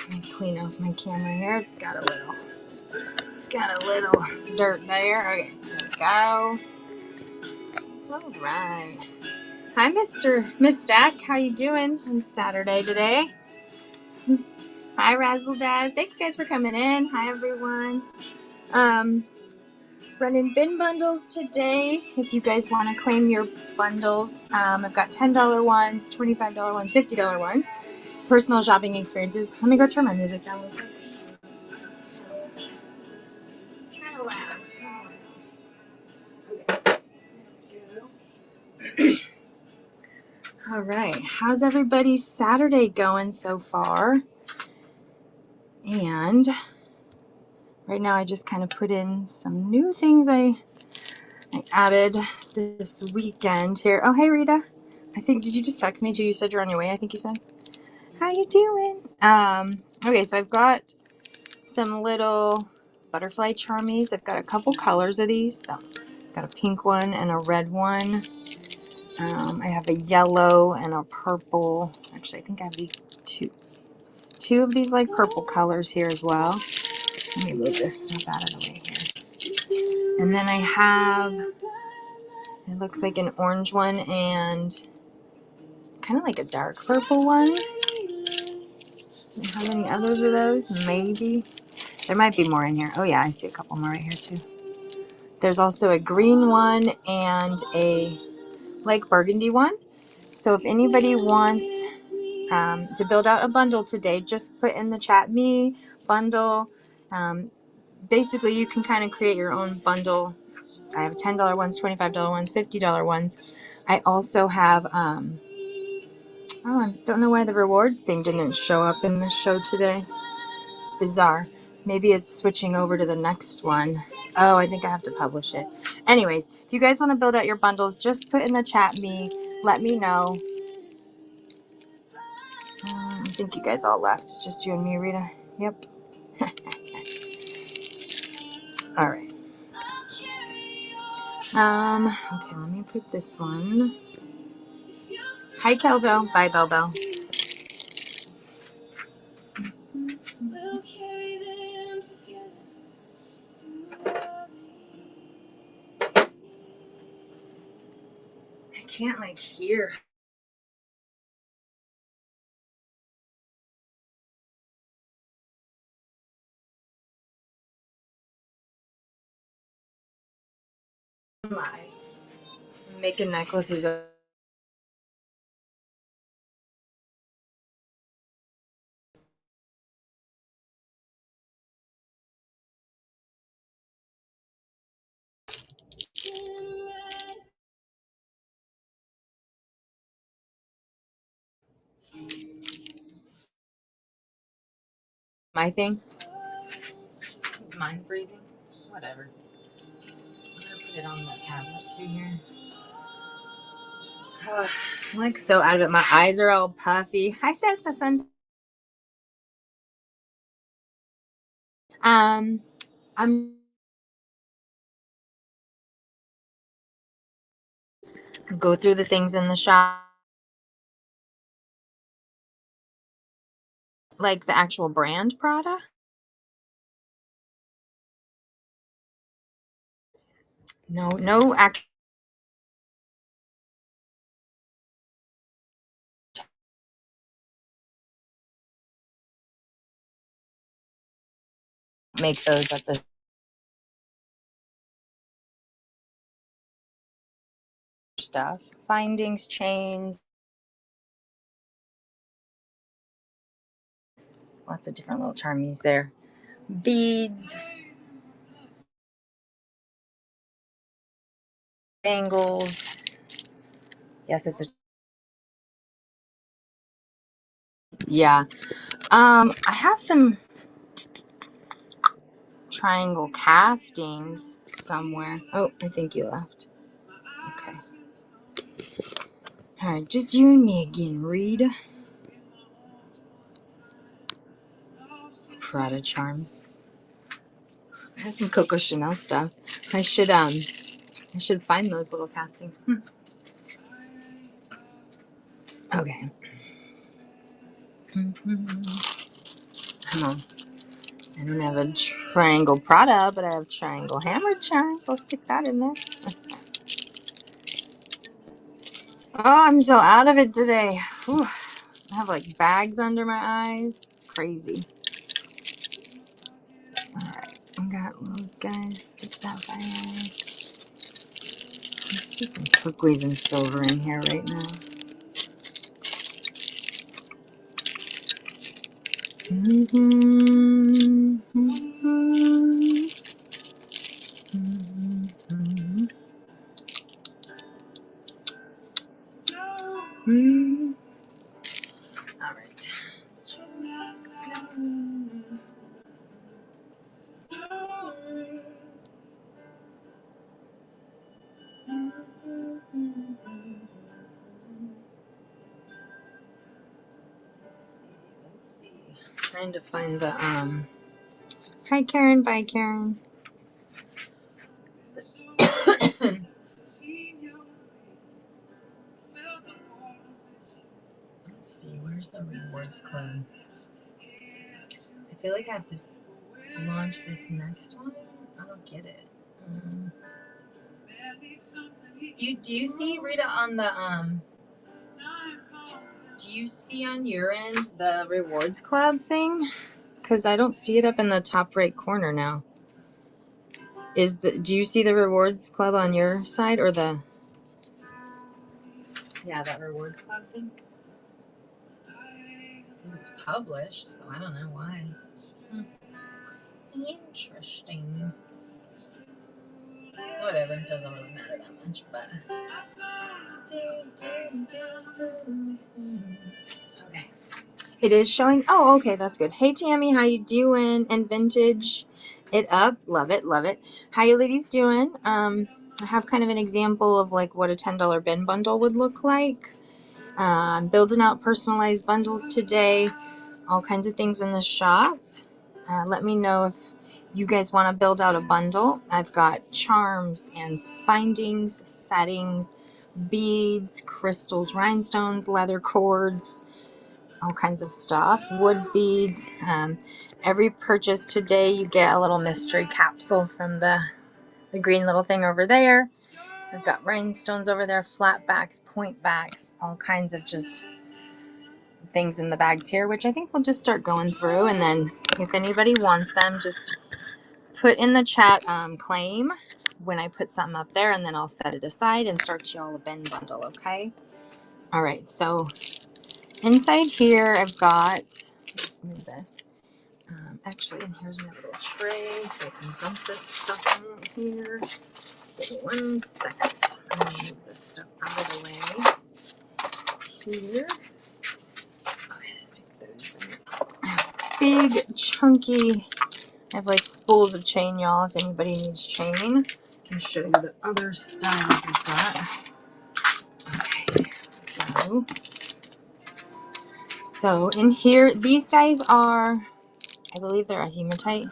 Let me clean off my camera here. It's got a little dirt there. Okay, there we go. All right. Hi, Miss Stack. How you doing on Saturday today? Hi, Razzle Dazz. Thanks, guys, for coming in. Hi, everyone. Running bin bundles today. If you guys want to claim your bundles, I've got $10 ones, $25 ones, $50 ones. Personal shopping experiences. Let me go turn my music down real quick. It's kind of loud. Okay. There we go. All right. How's everybody's Saturday going so far? And right now I just kind of put in some new things I added this weekend here. Oh, hey, Rita. Did you just text me too? You said you're on your way, I think you said. How you doing? Okay, so I've got some little butterfly charmies. I've got a couple colors of these. I've got a pink one and a red one. I have a yellow and a purple. Actually, I think I have these two of these like purple colors here as well. Let me move this stuff out of the way here. And then I have, it looks like an orange one and kind of like a dark purple one. How many others are those? Maybe. There might be more in here. Oh yeah, I see a couple more right here too. There's also a green one and a like burgundy one. So if anybody wants to build out a bundle today, just put in the chat me bundle. Basically, you can kind of create your own bundle. I have $10 ones, $25 ones, $50 ones. I also have, I don't know why the rewards thing didn't show up in the show today. Bizarre. Maybe it's switching over to the next one. Oh, I think I have to publish it. Anyways, if you guys want to build out your bundles, just put in the chat me. Let me know. I think you guys all left. It's just you and me, Rita. Yep. All right. Okay, let me put this one. Hi, Kelbell. Bye, Bell Bell. I can't like hear. Making necklaces. My thing? Is mine freezing? Whatever. I'm gonna put it on the tablet too here. I'm like so out of it. My eyes are all puffy. Hi, Sessa Sun. I'm go through the things in the shop, like the actual brand Prada. No, make those at the stuff. Findings, chains, lots of different little charmies there. Beads, bangles. Yes, it's a yeah. I have some triangle castings somewhere. Oh, I think you left. Okay. All right, just you and me again, Rita. Prada charms. I have some Coco Chanel stuff. I should find those little castings. Okay. Come on. I don't have a triangle Prada, but I have triangle hammered charms. I'll stick that in there. Oh, I'm so out of it today. Whew. I have like bags under my eyes. It's crazy. Alright, I got those guys. Stick that bag. Let's do some turquoise and silver in here right now. All right. Let's see. Trying to find the Hi Karen, bye Karen. Let's see, where's the rewards club? I feel like I have to launch this next one. I don't get it. Do you see Rita on the do you see on your end the rewards club thing? Because I don't see it up in the top right corner now. Do you see the rewards club on your side or the that rewards club thing? Because it's published, so I don't know why. Interesting. Whatever, it doesn't really matter that much, but okay. It is showing. Oh, okay, that's good. Hey Tammy, how you doing? And vintage it up. Love it, love it. How you ladies doing? I have kind of an example of like what a $10 bin bundle would look like. I'm building out personalized bundles today. All kinds of things in the shop. Let me know if you guys want to build out a bundle. I've got charms and bindings, settings, beads, crystals, rhinestones, leather cords, all kinds of stuff, wood beads. Every purchase today you get a little mystery capsule from the green little thing over there. I've got rhinestones over there, flat backs, point backs, all kinds of just things in the bags here, which I think we'll just start going through. And then if anybody wants them, just put in the chat claim when I put something up there, and then I'll set it aside and start y'all a bin bundle, okay? All right, so inside here I've got, just move this. Actually, and here's my little tray so I can dump this stuff in here. Give me 1 second. I'm going to move this stuff out of the way here. Okay, stick those there. Big, chunky, I have like spools of chain, y'all, if anybody needs chain. I can show you the other styles I've got. Okay, here we go. So in here, these guys are, I believe they're a hematite.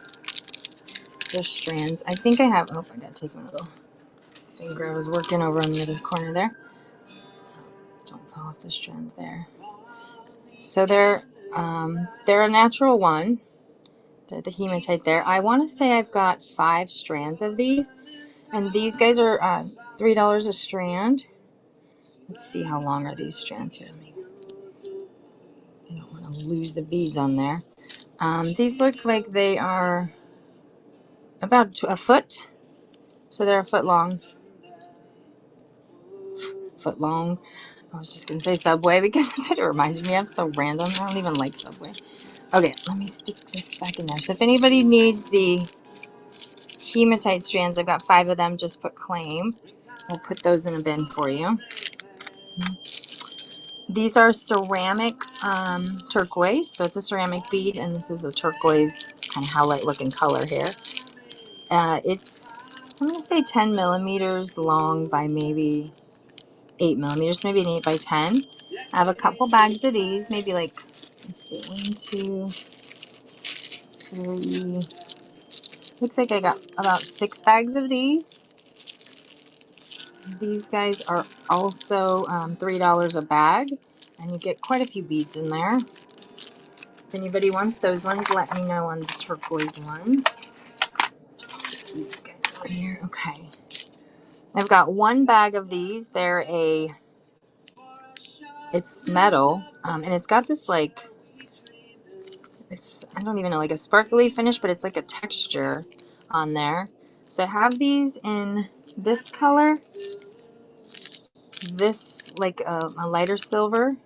They're strands. I think I have, oh, I gotta take my little finger. I was working over on the other corner there. Don't fall off the strand there. So they're a natural one. They're the hematite there. I want to say I've got 5 strands of these, and these guys are $3 a strand. Let's see how long are these strands here. I don't want to lose the beads on there. These look like they are about a foot, so they're a foot long. I was just gonna say Subway because that's what it reminded me of. So random. I don't even like Subway. Okay, let me stick this back in there. So if anybody needs the hematite strands, I've got 5 of them. Just put claim. We'll put those in a bin for you. These are ceramic turquoise. So it's a ceramic bead, and this is a turquoise kind of howlite looking color here. It's, I'm going to say 10 millimeters long by maybe 8 millimeters, maybe an 8 by 10. I have a couple bags of these, maybe like, let's see, 1, 2, 3. Looks like I got about 6 bags of these. These guys are also $3 a bag, and you get quite a few beads in there. If anybody wants those ones, let me know on the turquoise ones. Stick these guys over here. Okay. I've got one bag of these. It's metal, and it's got this like, I don't even know, like a sparkly finish, but it's like a texture on there. So I have these in this color, this like a lighter silver,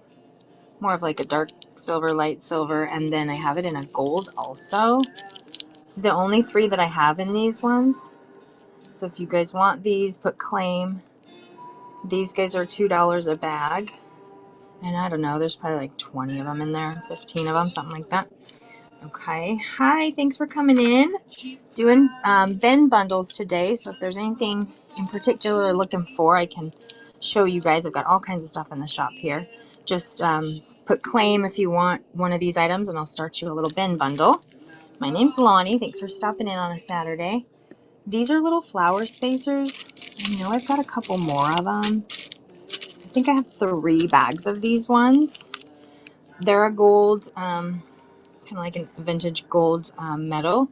more of like a dark silver, light silver, and then I have it in a gold also. This is the only three that I have in these ones. So if you guys want these, put claim. These guys are $2 a bag. And I don't know, there's probably like 20 of them in there, 15 of them, something like that. Okay. Hi, thanks for coming in. Doing bin bundles today. So if there's anything in particular you're looking for, I can show you guys. I've got all kinds of stuff in the shop here. Just put claim if you want one of these items and I'll start you a little bin bundle. My name's Lonnie. Thanks for stopping in on a Saturday. These are little flower spacers. I know I've got a couple more of them. I think I have 3 bags of these ones. They're a gold, kind of like a vintage gold metal.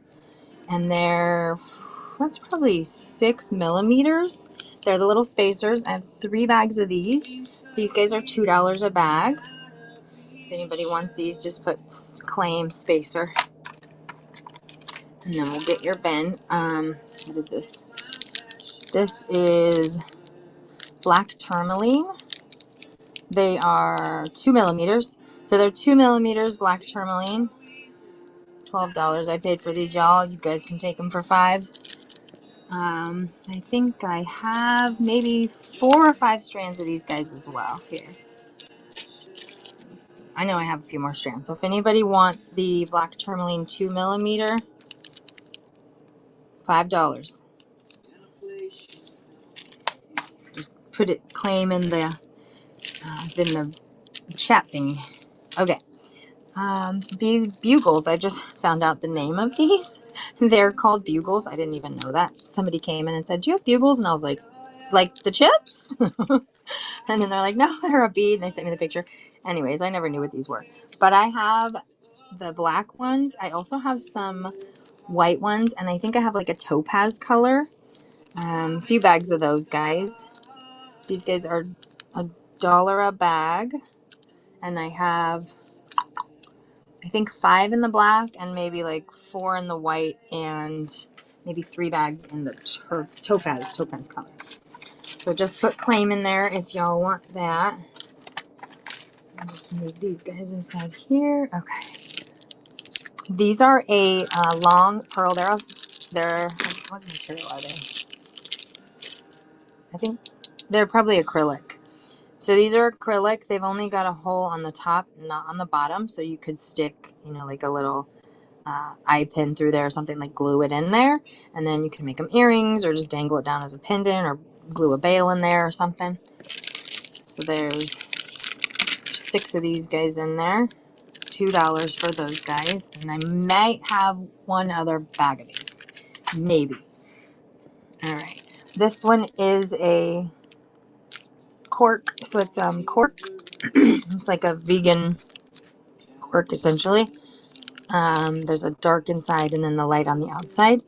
And that's probably 6 millimeters. They're the little spacers. I have 3 bags of these. These guys are $2 a bag. If anybody wants these, just put claim spacer. And then we'll get your bin. What is this? This is black tourmaline. They are 2 millimeters. So they're 2 millimeters black tourmaline. $12 I paid for these, y'all. You guys can take them for 5. I think I have maybe 4 or 5 strands of these guys as well. Here. I know I have a few more strands. So if anybody wants the black tourmaline 2 millimeter, $5. Just put it, claim in the chat thingy. Okay. Bugles. I just found out the name of these. They're called bugles. I didn't even know that. Somebody came in and said, "Do you have bugles?" And I was like the chips? And then they're like, "No, they're a bead." And they sent me the picture. Anyways, I never knew what these were. But I have the black ones. I also have some white ones. And I think I have like a topaz color. A few bags of those guys. These guys are $1 a bag. And I have, I think, 5 in the black and maybe like 4 in the white and maybe 3 bags in the topaz color. So just put claim in there if y'all want that. I'll just move these guys inside here. Okay. These are a long pearl. They're, what material are they? I think they're probably acrylic. So these are acrylic. They've only got a hole on the top, not on the bottom. So you could stick, like a little eye pin through there or something, like glue it in there. And then you can make them earrings or just dangle it down as a pendant or glue a bail in there or something. So there's 6 of these guys in there. $2 for those guys. And I might have one other bag of these. Maybe. All right. This one is a cork. So it's cork. It's like a vegan cork essentially. There's a dark inside and then the light on the outside.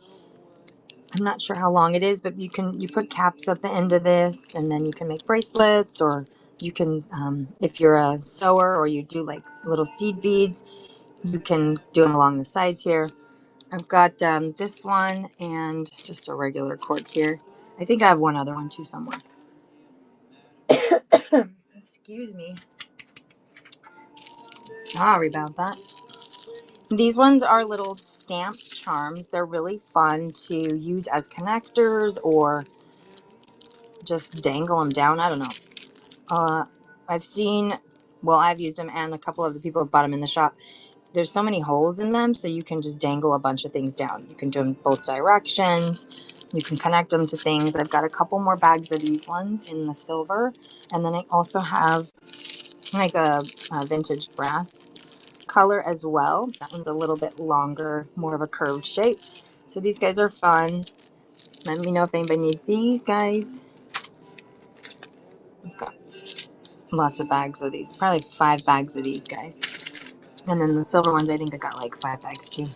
I'm not sure how long it is, but you put caps at the end of this, and then you can make bracelets, or you can, if you're a sewer or you do like little seed beads, you can do them along the sides here. I've got this one and just a regular cork here. I think I have one other one too somewhere. Excuse me. Sorry about that. These ones are little stamped charms. They're really fun to use as connectors or just dangle them down. I don't know. I've used them and a couple of the people have bought them in the shop. There's so many holes in them, so you can just dangle a bunch of things down. You can do them both directions. You can connect them to things. I've got a couple more bags of these ones in the silver. And then I also have like a vintage brass color as well. That one's a little bit longer, more of a curved shape. So these guys are fun. Let me know if anybody needs these guys. I've got lots of bags of these, probably 5 bags of these guys. And then the silver ones, I think I got like 5 bags too.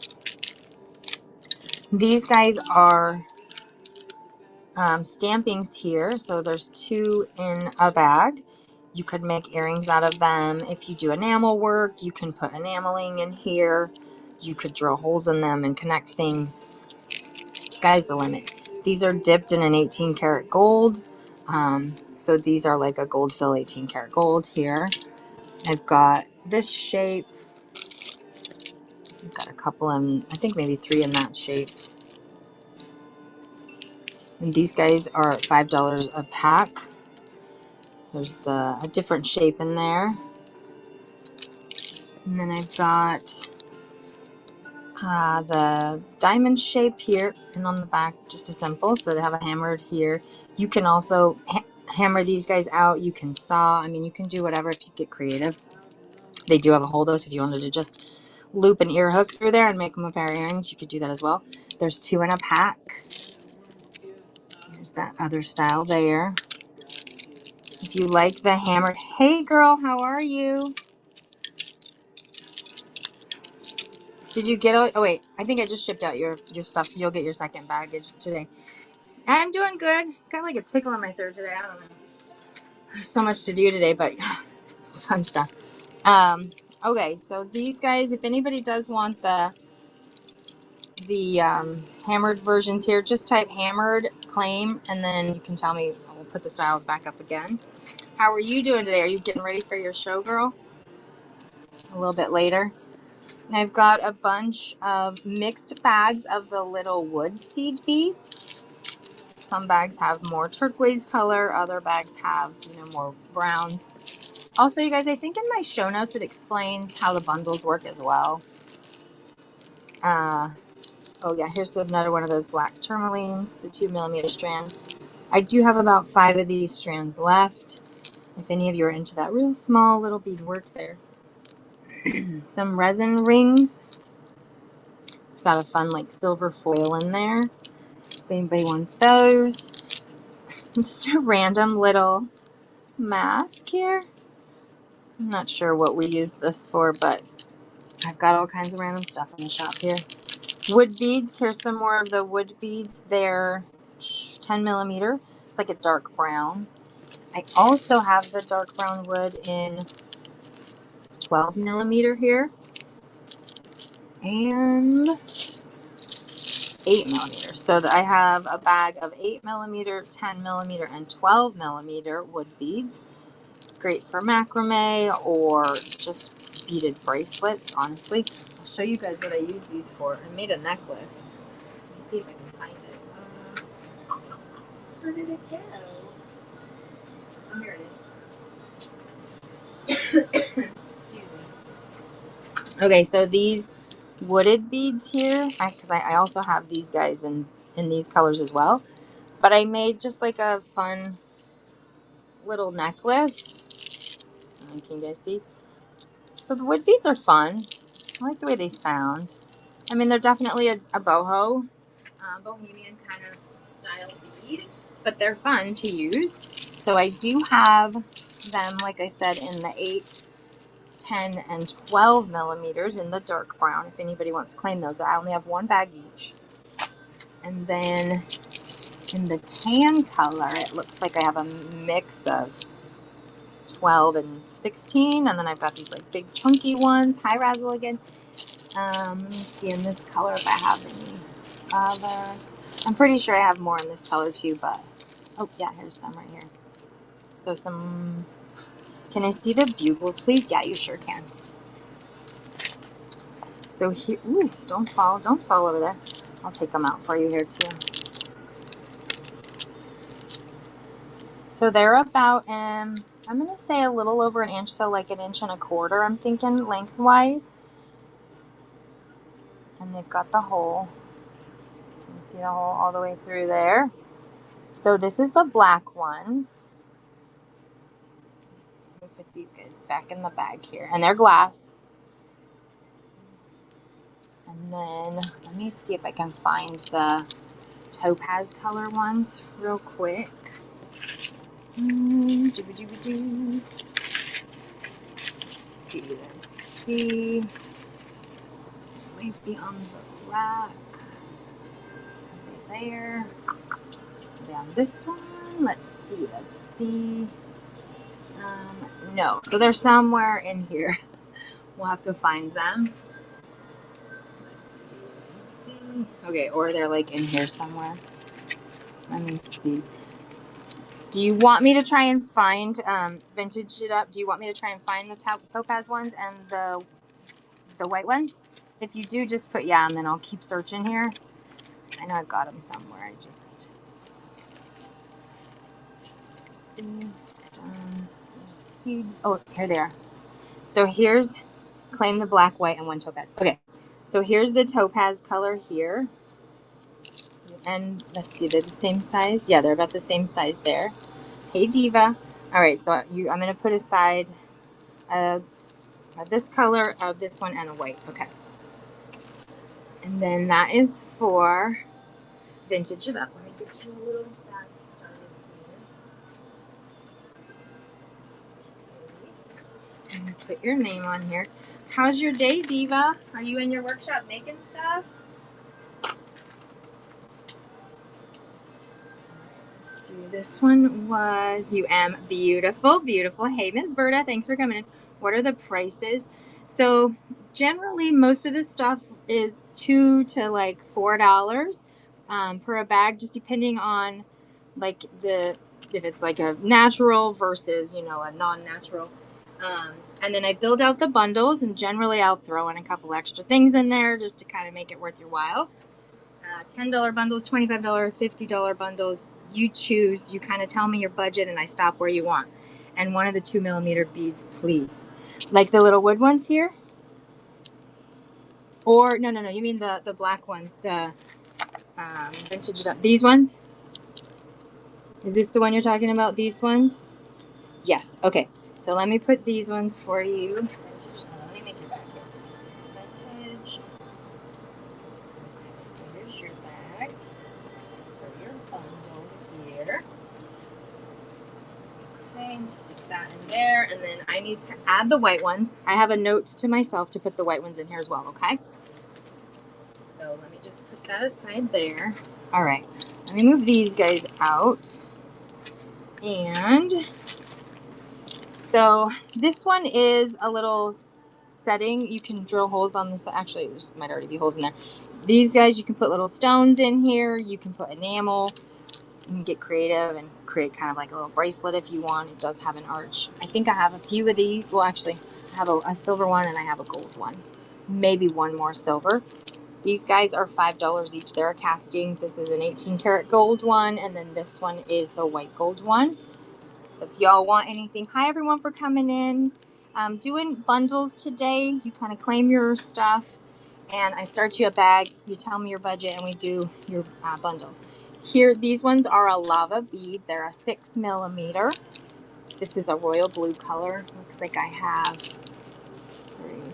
These guys are stampings here. So there's 2 in a bag. You could make earrings out of them. If you do enamel work, you can put enameling in here. You could drill holes in them and connect things. Sky's the limit. These are dipped in an 18 karat gold. So these are like a gold fill 18 karat gold here. I've got this shape. I've got a couple in, I think maybe 3 in that shape. And these guys are $5 a pack. There's a different shape in there. And then I've got the diamond shape here and on the back, just a simple. So they have a hammered here. You can also hammer these guys out. You can saw. I mean, you can do whatever if you get creative. They do have a hole though, so if you wanted to just loop an ear hook through there and make them a pair of earrings, you could do that as well. There's 2 in a pack. There's that other style there. If you like the hammered, hey girl, how are you? Did you get, oh wait, I think I just shipped out your stuff, so you'll get your second baggage today. I'm doing good. Got like a tickle in my throat today. I don't know. So much to do today, but fun stuff. Okay, so these guys, if anybody does want the hammered versions here, just type hammered claim, and then you can tell me. We'll put the styles back up again. How are you doing today? Are you getting ready for your show, girl? A little bit later. I've got a bunch of mixed bags of the little wood seed beads. Some bags have more turquoise color. Other bags have, more browns. Also, you guys, I think in my show notes it explains how the bundles work as well. Oh yeah, here's another one of those black tourmalines, the 2mm strands. I do have about 5 of these strands left. If any of you are into that real small little bead work there. Some resin rings. It's got a fun like silver foil in there. If anybody wants those. Just a random little mask here. I'm not sure what we used this for, but I've got all kinds of random stuff in the shop here. Wood beads. Here's some more of the wood beads. They're 10mm. It's like a dark brown. I also have the dark brown wood in 12mm here. And 8mm. So I have a bag of 8mm, 10mm, and 12mm wood beads. Great for macrame or just beaded bracelets, honestly. I'll show you guys what I use these for. I made a necklace. Let me see if I can find it. Where did it go? Oh, here it is. Excuse me. Okay, so these wooded beads here, because I also have these guys in these colors as well. But I made just like a fun little necklace. Can you guys see? So the wood beads are fun. I like the way they sound. I mean, they're definitely a boho, bohemian kind of style bead, but they're fun to use. So I do have them, like I said, in the 8, 10, and 12mm in the dark brown. If anybody wants to claim those, I only have 1 bag each. And then in the tan color, it looks like I have a mix of 12 and 16, and then I've got these like big chunky ones. Hi Razzle again. Let me see in this color if I have any others. I'm pretty sure I have more in this color too, but oh yeah, here's some right here. So some, can I see the bugles please? Yeah, you sure can. So here, ooh, don't fall over there. I'll take them out for you here too. So they're about, I'm going to say a little over an inch, so like 1.25 inches, I'm thinking lengthwise. And they've got the hole. Can you see the hole all the way through there? So this is the black ones. Let me put these guys back in the bag here. And they're glass. And then let me see if I can find the topaz color ones real quick. Let's see. might be on the rack. Right there. Down this one. Let's see. No. So they're somewhere in here. We'll have to find them. Let's see. Okay, or they're like in here somewhere. Let me see. Do you want me to try and find, vintage it up? Do you want me to try and find the topaz ones and the white ones? If you do, just put yeah, and then I'll keep searching here. I know I've got them somewhere. Stones. Seed. Oh, here they are. So here's claim the black, white, and one topaz. Okay, so here's the topaz color here. And let's see, they're the same size. Yeah, they're about the same size there. Hey, Diva. All right, so I'm going to put aside this color of this one and a white. Okay. And then that is for vintage it up. Let me get you a little bag started here. And put your name on here. How's your day, Diva? Are you in your workshop making stuff? Let's do this one. You am beautiful, beautiful. Hey, Miss Berta, thanks for coming in. What are the prices? So generally, most of this stuff is $2 to like $4 per a bag, just depending on like if it's like a natural versus a non-natural. And then I build out the bundles, and generally I'll throw in a couple extra things in there just to kind of make it worth your while. $10 bundles, $25, $50 bundles. You choose. You kind of tell me your budget, and I stop where you want. And one of the 2mm beads, please. Like the little wood ones here? Or, no. You mean the black ones. The vintage. These ones? Is this the one you're talking about? These ones? Yes. Okay. So let me put these ones for you. Vintage. Let me make your bag here. Vintage. Okay, so here's your bag for your bundle here. Okay, stick that in there, and then I need to add the white ones. I have a note to myself to put the white ones in here as well, okay? So let me just put that aside there. All right, let me move these guys out. And so this one is a little setting. You can drill holes on this. Actually, there might already be holes in there. These guys, you can put little stones in here. You can put enamel. You can get creative and create kind of like a little bracelet if you want. It does have an arch. I think I have a few of these. Well, actually, I have a silver one and I have a gold one. Maybe one more silver. These guys are $5 each. They're a casting. This is an 18 karat gold one, and then this one is the white gold one. So if y'all want anything, hi everyone for coming in. Doing bundles today. You kind of claim your stuff, and I start you a bag. You tell me your budget, and we do your bundle. Here, these ones are a lava bead. They're a 6mm. This is a royal blue color. Looks like I have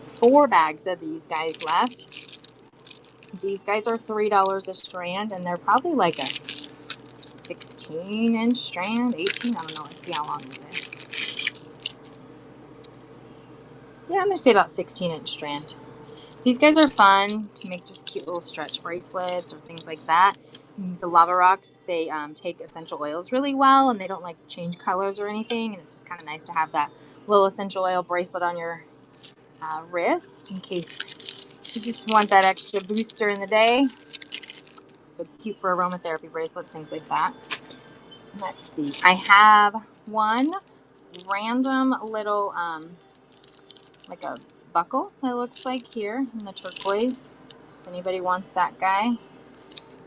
4 bags of these guys left. These guys are $3 a strand, and they're probably like a 16-inch strand, 18. I don't know. Let's see how long is it. Yeah, I'm gonna say about 16-inch strand. These guys are fun to make, just cute little stretch bracelets or things like that. The lava rocks, they take essential oils really well, and they don't like change colors or anything, and it's just kind of nice to have that little essential oil bracelet on your wrist in case you just want that extra booster in the day. So cute for aromatherapy bracelets, things like that. Let's see, I have one random little like a buckle, it looks like, here in the turquoise. If anybody wants that guy,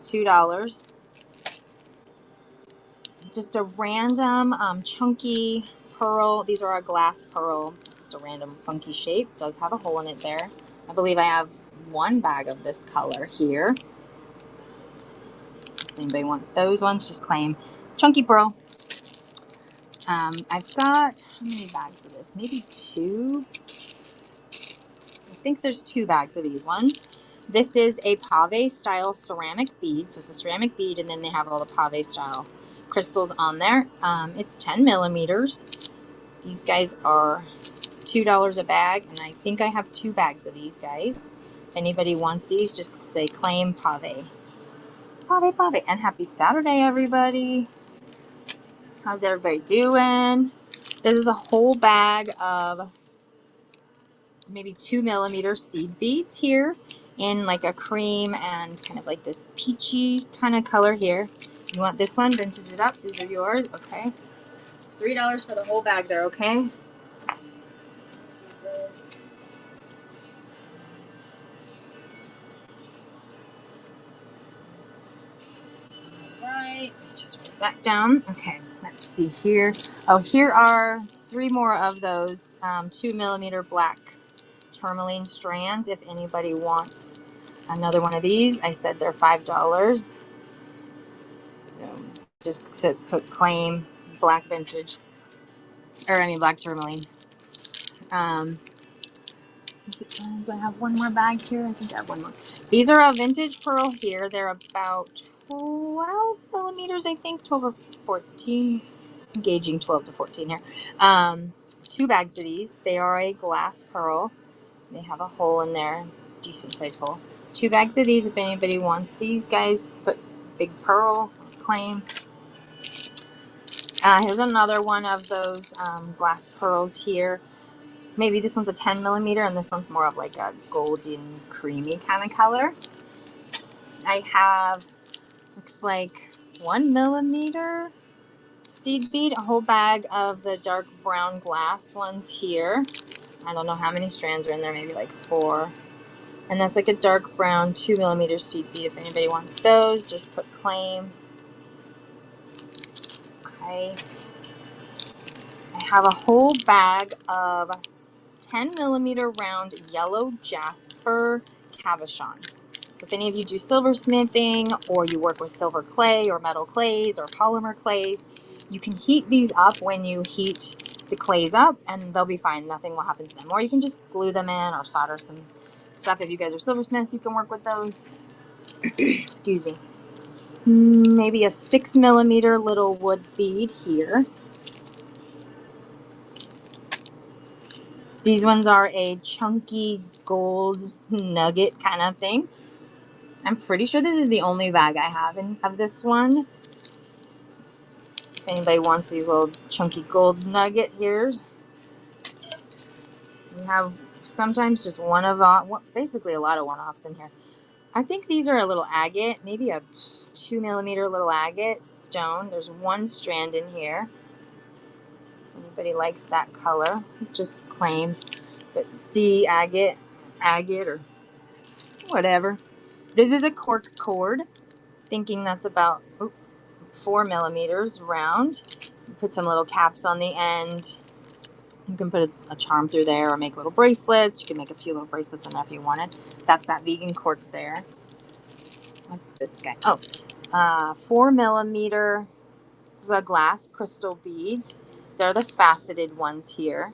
$2. Just a random chunky pearl. These are a glass pearl. It's just a random funky shape. It does have a hole in it there. I believe I have one bag of this color here. If anybody wants those ones, just claim chunky pearl. I've got, how many bags of this? Maybe 2. I think there's 2 bags of these ones. This is a pave style ceramic bead. So it's a ceramic bead, and then they have all the pave style crystals on there. It's 10mm. These guys are $2 a bag, and I think I have 2 bags of these guys If anybody wants these, just say claim pave. Pave, pave. And happy Saturday, everybody. How's everybody doing? This is a whole bag of maybe 2mm seed beads here in like a cream and kind of like this peachy kind of color here. You want this one? Vintage it up. These are yours. Okay. $3 for the whole bag there, okay? So let's do this. Right, just write that down. Okay, let's see here. Oh, here are 3 more of those 2mm black tourmaline strands. If anybody wants another one of these, I said they're $5. So just to put claim black vintage, or I mean black tourmaline. Do I have one more bag here? I think I have one more. These are a vintage pearl here. They're about 12mm, I think, 12 or 14. I'm gauging 12 to 14 here. 2 bags of these. They are a glass pearl. They have a hole in there, decent size hole. 2 bags of these if anybody wants these guys. Put big pearl, claim. Here's another one of those glass pearls here. Maybe this one's a 10mm and this one's more of like a golden creamy kind of color. I have, looks like 1mm seed bead, a whole bag of the dark brown glass ones here. I don't know how many strands are in there, maybe like 4. And that's like a dark brown 2mm seed bead. If anybody wants those, just put claim. Okay. I have a whole bag of 10mm round yellow jasper cabochons. So if any of you do silversmithing or you work with silver clay or metal clays or polymer clays, you can heat these up when you heat the clays up and they'll be fine. Nothing will happen to them. Or you can just glue them in or solder some stuff. If you guys are silversmiths, you can work with those. Excuse me. Maybe a 6mm little wood bead here. These ones are a chunky gold nugget kind of thing. I'm pretty sure this is the only bag I have of this one. If anybody wants these little chunky gold nugget here's. We have sometimes just basically a lot of one-offs in here. I think these are a little agate, maybe a 2mm little agate stone. There's 1 strand in here. If anybody likes that color, just claim. But see agate or whatever. This is a cork cord, thinking that's about 4mm round. You put some little caps on the end. You can put a charm through there or make little bracelets. You can make a few little bracelets in there if you wanted. That's that vegan cork there. What's this guy? Oh, 4mm the glass crystal beads. They're the faceted ones here.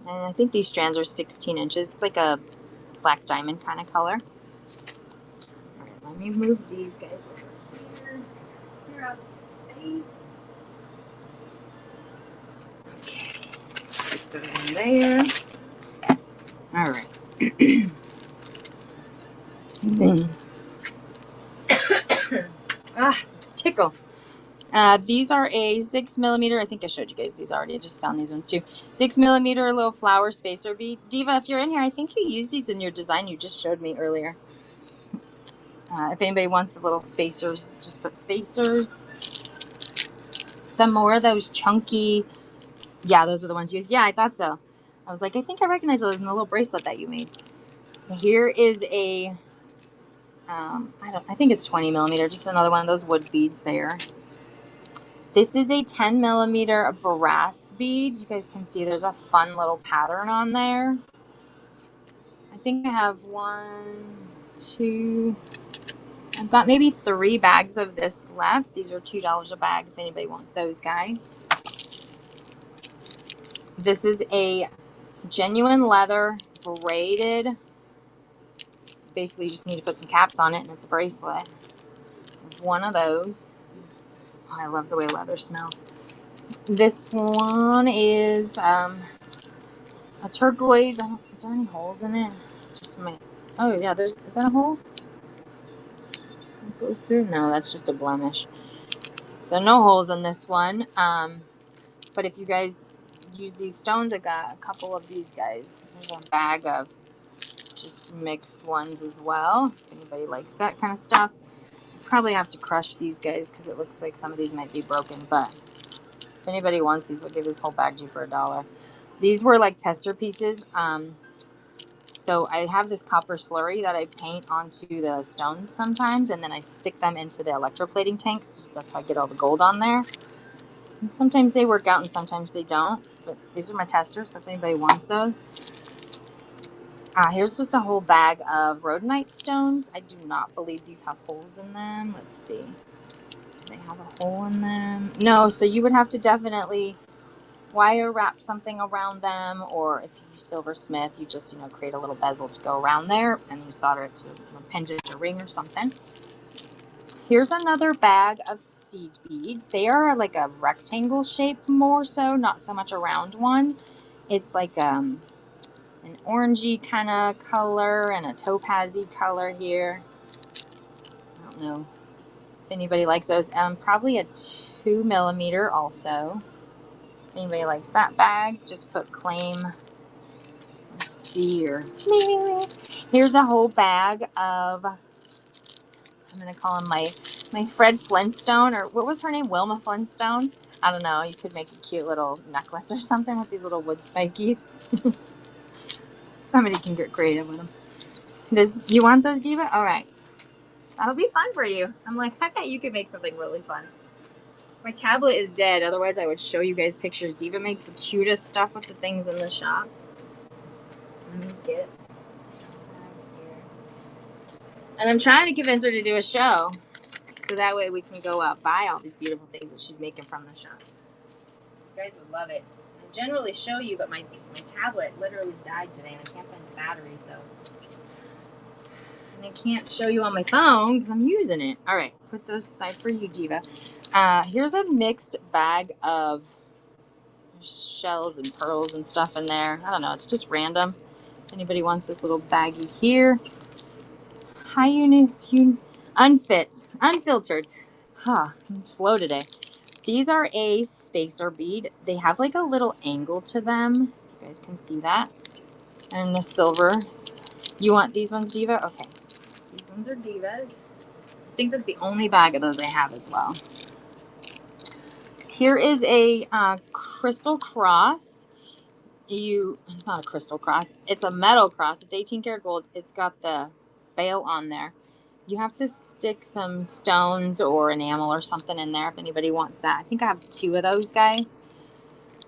And I think these strands are 16 inches. It's like a black diamond kind of color. All right, let me move these guys over here. Clear out some space. Okay, let's stick those in there. All right. Then, tickle. These are a 6mm. I think I showed you guys these already. I just found these ones too. 6mm little flower spacer bead. Diva, if you're in here, I think you used these in your design you just showed me earlier. If anybody wants the little spacers, just put spacers. Some more of those chunky. Yeah, those are the ones you used. Yeah, I thought so. I was like, I think I recognize those in the little bracelet that you made. Here is a, I think it's 20mm, just another one of those wood beads there. This is a 10mm brass bead. You guys can see there's a fun little pattern on there. I think I have 1, 2, I've got maybe 3 bags of this left. These are $2 a bag if anybody wants those, guys. This is a genuine leather braided. Basically, you just need to put some caps on it and it's a bracelet. I have one of those. Oh, I love the way leather smells. This one is A turquoise. Is there any holes in it? Just my. Oh yeah, is that a hole? It goes through? No, that's just a blemish. So no holes in this one. But if you guys use these stones, I got a couple of these guys. There's a bag of just mixed ones as well. If anybody likes that kind of stuff. Probably have to crush these guys because it looks like some of these might be broken, but if anybody wants these, I'll give this whole bag to you for $1. These were like tester pieces. So I have this copper slurry that I paint onto the stones sometimes, and then I stick them into the electroplating tanks. That's how I get all the gold on there. And sometimes they work out and sometimes they don't, but these are my testers, so if anybody wants those. Here's just a whole bag of rhodonite stones. I do not believe these have holes in them. Let's see. Do they have a hole in them? No, so you would have to definitely wire wrap something around them, or if you use silversmith, you just, create a little bezel to go around there and you solder it to a pendant or ring or something. Here's another bag of seed beads. They are like a rectangle shape more so, not so much a round one. It's like an orangey kind of color and a topazy color here. I don't know if anybody likes those. Probably a 2mm also. If anybody likes that bag, just put claim C or here's a whole bag of, I'm gonna call him my Fred Flintstone, or what was her name? Wilma Flintstone? I don't know. You could make a cute little necklace or something with these little wood spikies. Somebody can get creative with them. Do you want those, Diva? All right. That'll be fun for you. I'm like, I bet you could make something really fun. My tablet is dead. Otherwise, I would show you guys pictures. Diva makes the cutest stuff with the things in the shop. Let me get it. And I'm trying to convince her to do a show. So that way we can go buy all these beautiful things that she's making from the shop. You guys would love it. I generally show you, but my tablet literally died today and I can't find the battery, so. And I can't show you on my phone because I'm using it. All right, put those aside for you, Diva. Here's a mixed bag of shells and pearls and stuff in there. I don't know, it's just random. If anybody wants this little baggie here. Hi, unfiltered. I'm slow today. These are a spacer bead. They have like a little angle to them. You guys can see that. And the silver. You want these ones, Diva? Okay. These ones are Divas. I think that's the only bag of those I have as well. Here is a crystal cross. Not a crystal cross. It's a metal cross. It's 18 karat gold. It's got the bail on there. You have to stick some stones or enamel or something in there if anybody wants that. I think I have 2 of those guys.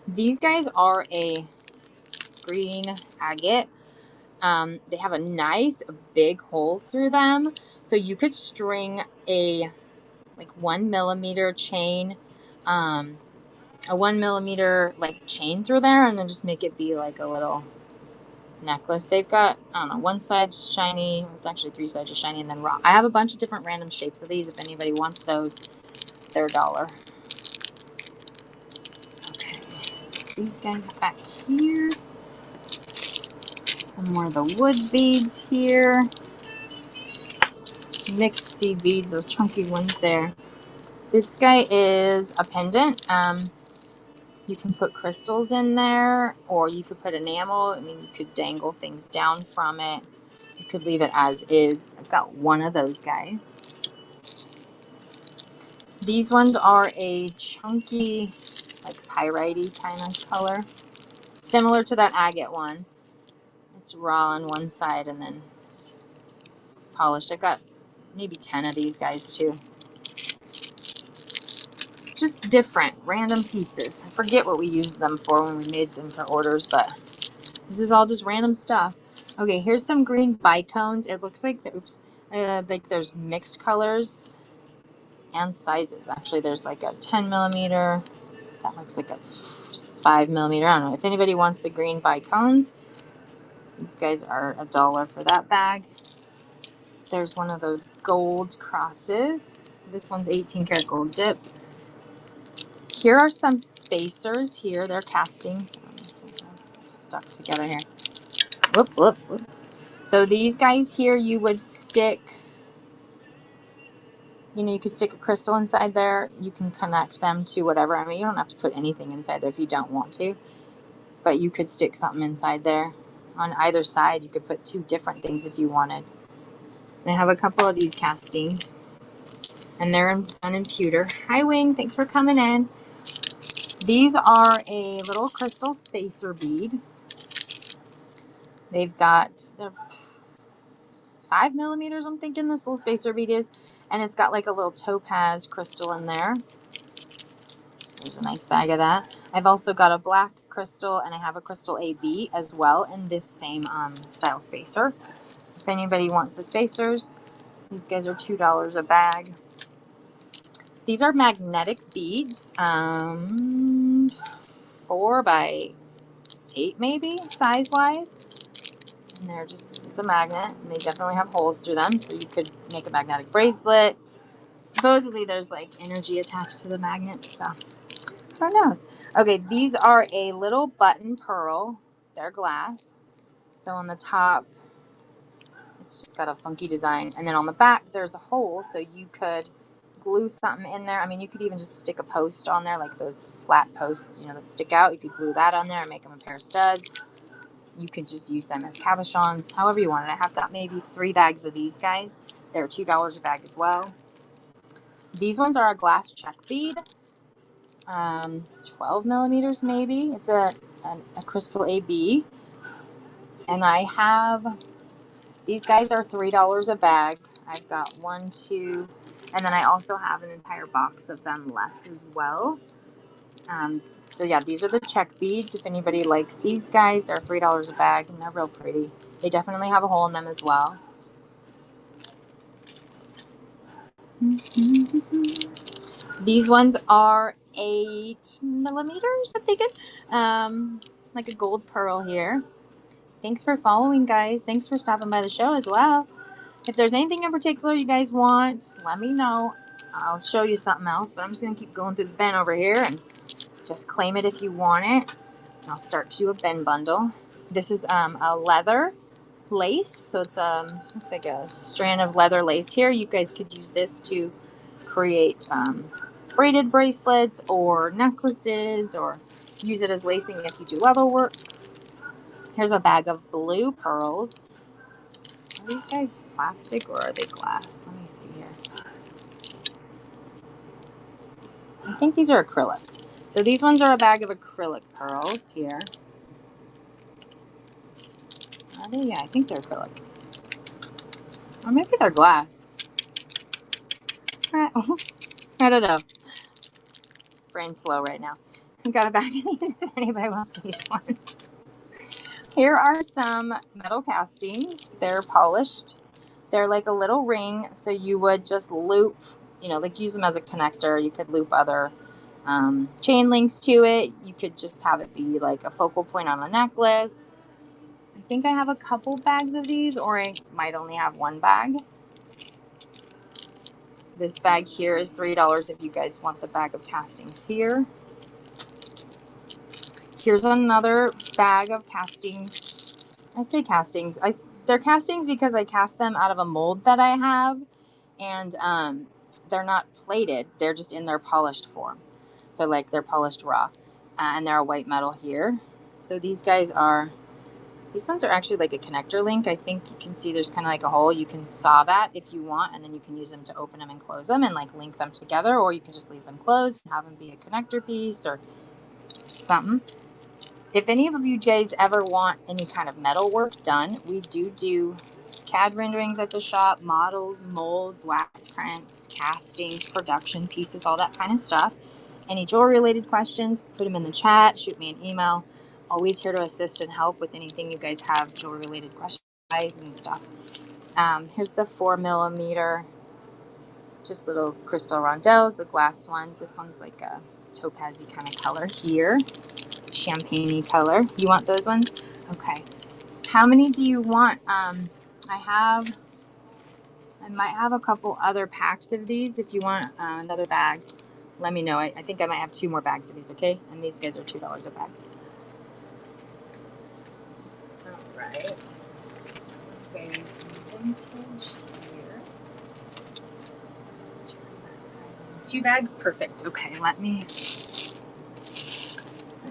These guys are a green agate. They have a nice big hole through them. So you could string a 1mm chain, a 1mm chain through there and then just make it be like a little necklace. They've got, I don't know, one side's shiny. It's actually 3 sides are shiny and then raw. I have a bunch of different random shapes of these. If anybody wants those, they're $1. Okay, stick these guys back here. Some more of the wood beads here. Mixed seed beads, those chunky ones there. This guy is a pendant. You can put crystals in there, or you could put enamel. I mean, you could dangle things down from it. You could leave it as is. I've got 1 of those guys. These ones are a chunky, like pyrite kind of color. Similar to that agate one. It's raw on one side and then polished. I've got maybe 10 of these guys too. Just different, random pieces. I forget what we used them for when we made them for orders, but this is all just random stuff. Okay, here's some green bicones. It looks like, like there's mixed colors and sizes. Actually, there's like a 10mm. That looks like a 5mm. I don't know. If anybody wants the green bicones, these guys are $1 for that bag. There's one of those gold crosses. This one's 18 karat gold dip. Here are some spacers here. They're castings. stuck together here. Whoop, whoop, whoop. So these guys here, you would stick, you know, you could stick a crystal inside there. You can connect them to whatever. I mean, you don't have to put anything inside there if you don't want to, but you could stick something inside there. On either side, you could put 2 different things if you wanted. I have a couple of these castings, and they're done in pewter. Hi, Wing. Thanks for coming in. These are a little crystal spacer bead. They've got, they're 5 millimeters, I'm thinking this little spacer bead is, and it's got like a little topaz crystal in there. So there's a nice bag of that. I've also got a black crystal, and I have a crystal AB as well in this same style spacer. If anybody wants the spacers, these guys are $2 a bag. These are magnetic beads, 4 by 8 maybe, size-wise. And they're just, it's a magnet, and they definitely have holes through them, so you could make a magnetic bracelet. Supposedly there's like energy attached to the magnets, so who knows. Okay, these are a little button pearl. They're glass. So on the top, it's just got a funky design, and then on the back there's a hole, so you could glue something in there. I mean, you could even just stick a post on there, like those flat posts, you know, that stick out. You could glue that on there and make them a pair of studs. You could just use them as cabochons, however you want it. I have got maybe 3 bags of these guys. They're $2 a bag as well. These ones are a glass check bead, 12 millimeters maybe. It's a crystal AB, and I have, these guys are $3 a bag. I've got 1, 2, and then I also have an entire box of them left as well. So yeah, these are the check beads. If anybody likes these guys, they're $3 a bag, and they're real pretty. They definitely have a hole in them as well. These ones are 8 millimeters, I think. Like a gold pearl here. Thanks for following, guys. Thanks for stopping by the show as well. If there's anything in particular you guys want, let me know. I'll show you something else, but I'm just going to keep going through the bin over here and just claim it if you want it. I'll start to do a bin bundle. This is a leather lace, so it's looks like a strand of leather lace here. You guys could use this to create braided bracelets or necklaces, or use it as lacing if you do leather work. Here's a bag of blue pearls. Are these guys plastic or are they glass? Let me see here. I think these are acrylic. So these ones are a bag of acrylic pearls here. Are they? Yeah, I think they're acrylic. Or maybe they're glass. I don't know. Brain's slow right now. I got a bag of these if anybody wants these ones. Here are some metal castings. They're polished. They're like a little ring, so you would just loop, you know, like use them as a connector. You could loop other chain links to it. You could just have it be like a focal point on a necklace. I think I have a couple bags of these, or I might only have 1 bag. This bag here is $3 if you guys want the bag of castings here. Here's another bag of castings. I say castings. They're castings because I cast them out of a mold that I have, and they're not plated. They're just in their polished form. So like they're polished raw, and they're a white metal here. So these guys are, these ones are actually like a connector link. I think you can see there's kind of like a hole. You can saw that if you want, and then you can use them to open them and close them and like link them together, or you can just leave them closed and have them be a connector piece or something. If any of you guys ever want any kind of metal work done, we do CAD renderings at the shop, models, molds, wax prints, castings, production pieces, all that kind of stuff. Any jewelry related questions, put them in the chat, shoot me an email. Always here to assist and help with anything you guys have jewelry related questions and stuff. Here's the 4 millimeter, just little crystal rondelles, the glass ones. This one's like a topazy kind of color here. Champagne color. You want those ones? Okay. How many do you want? I might have a couple other packs of these. If you want another bag, let me know. I think I might have 2 more bags of these, okay? And these guys are $2 a bag. right. Okay, some vintage here. 2 bags, perfect. Okay, let's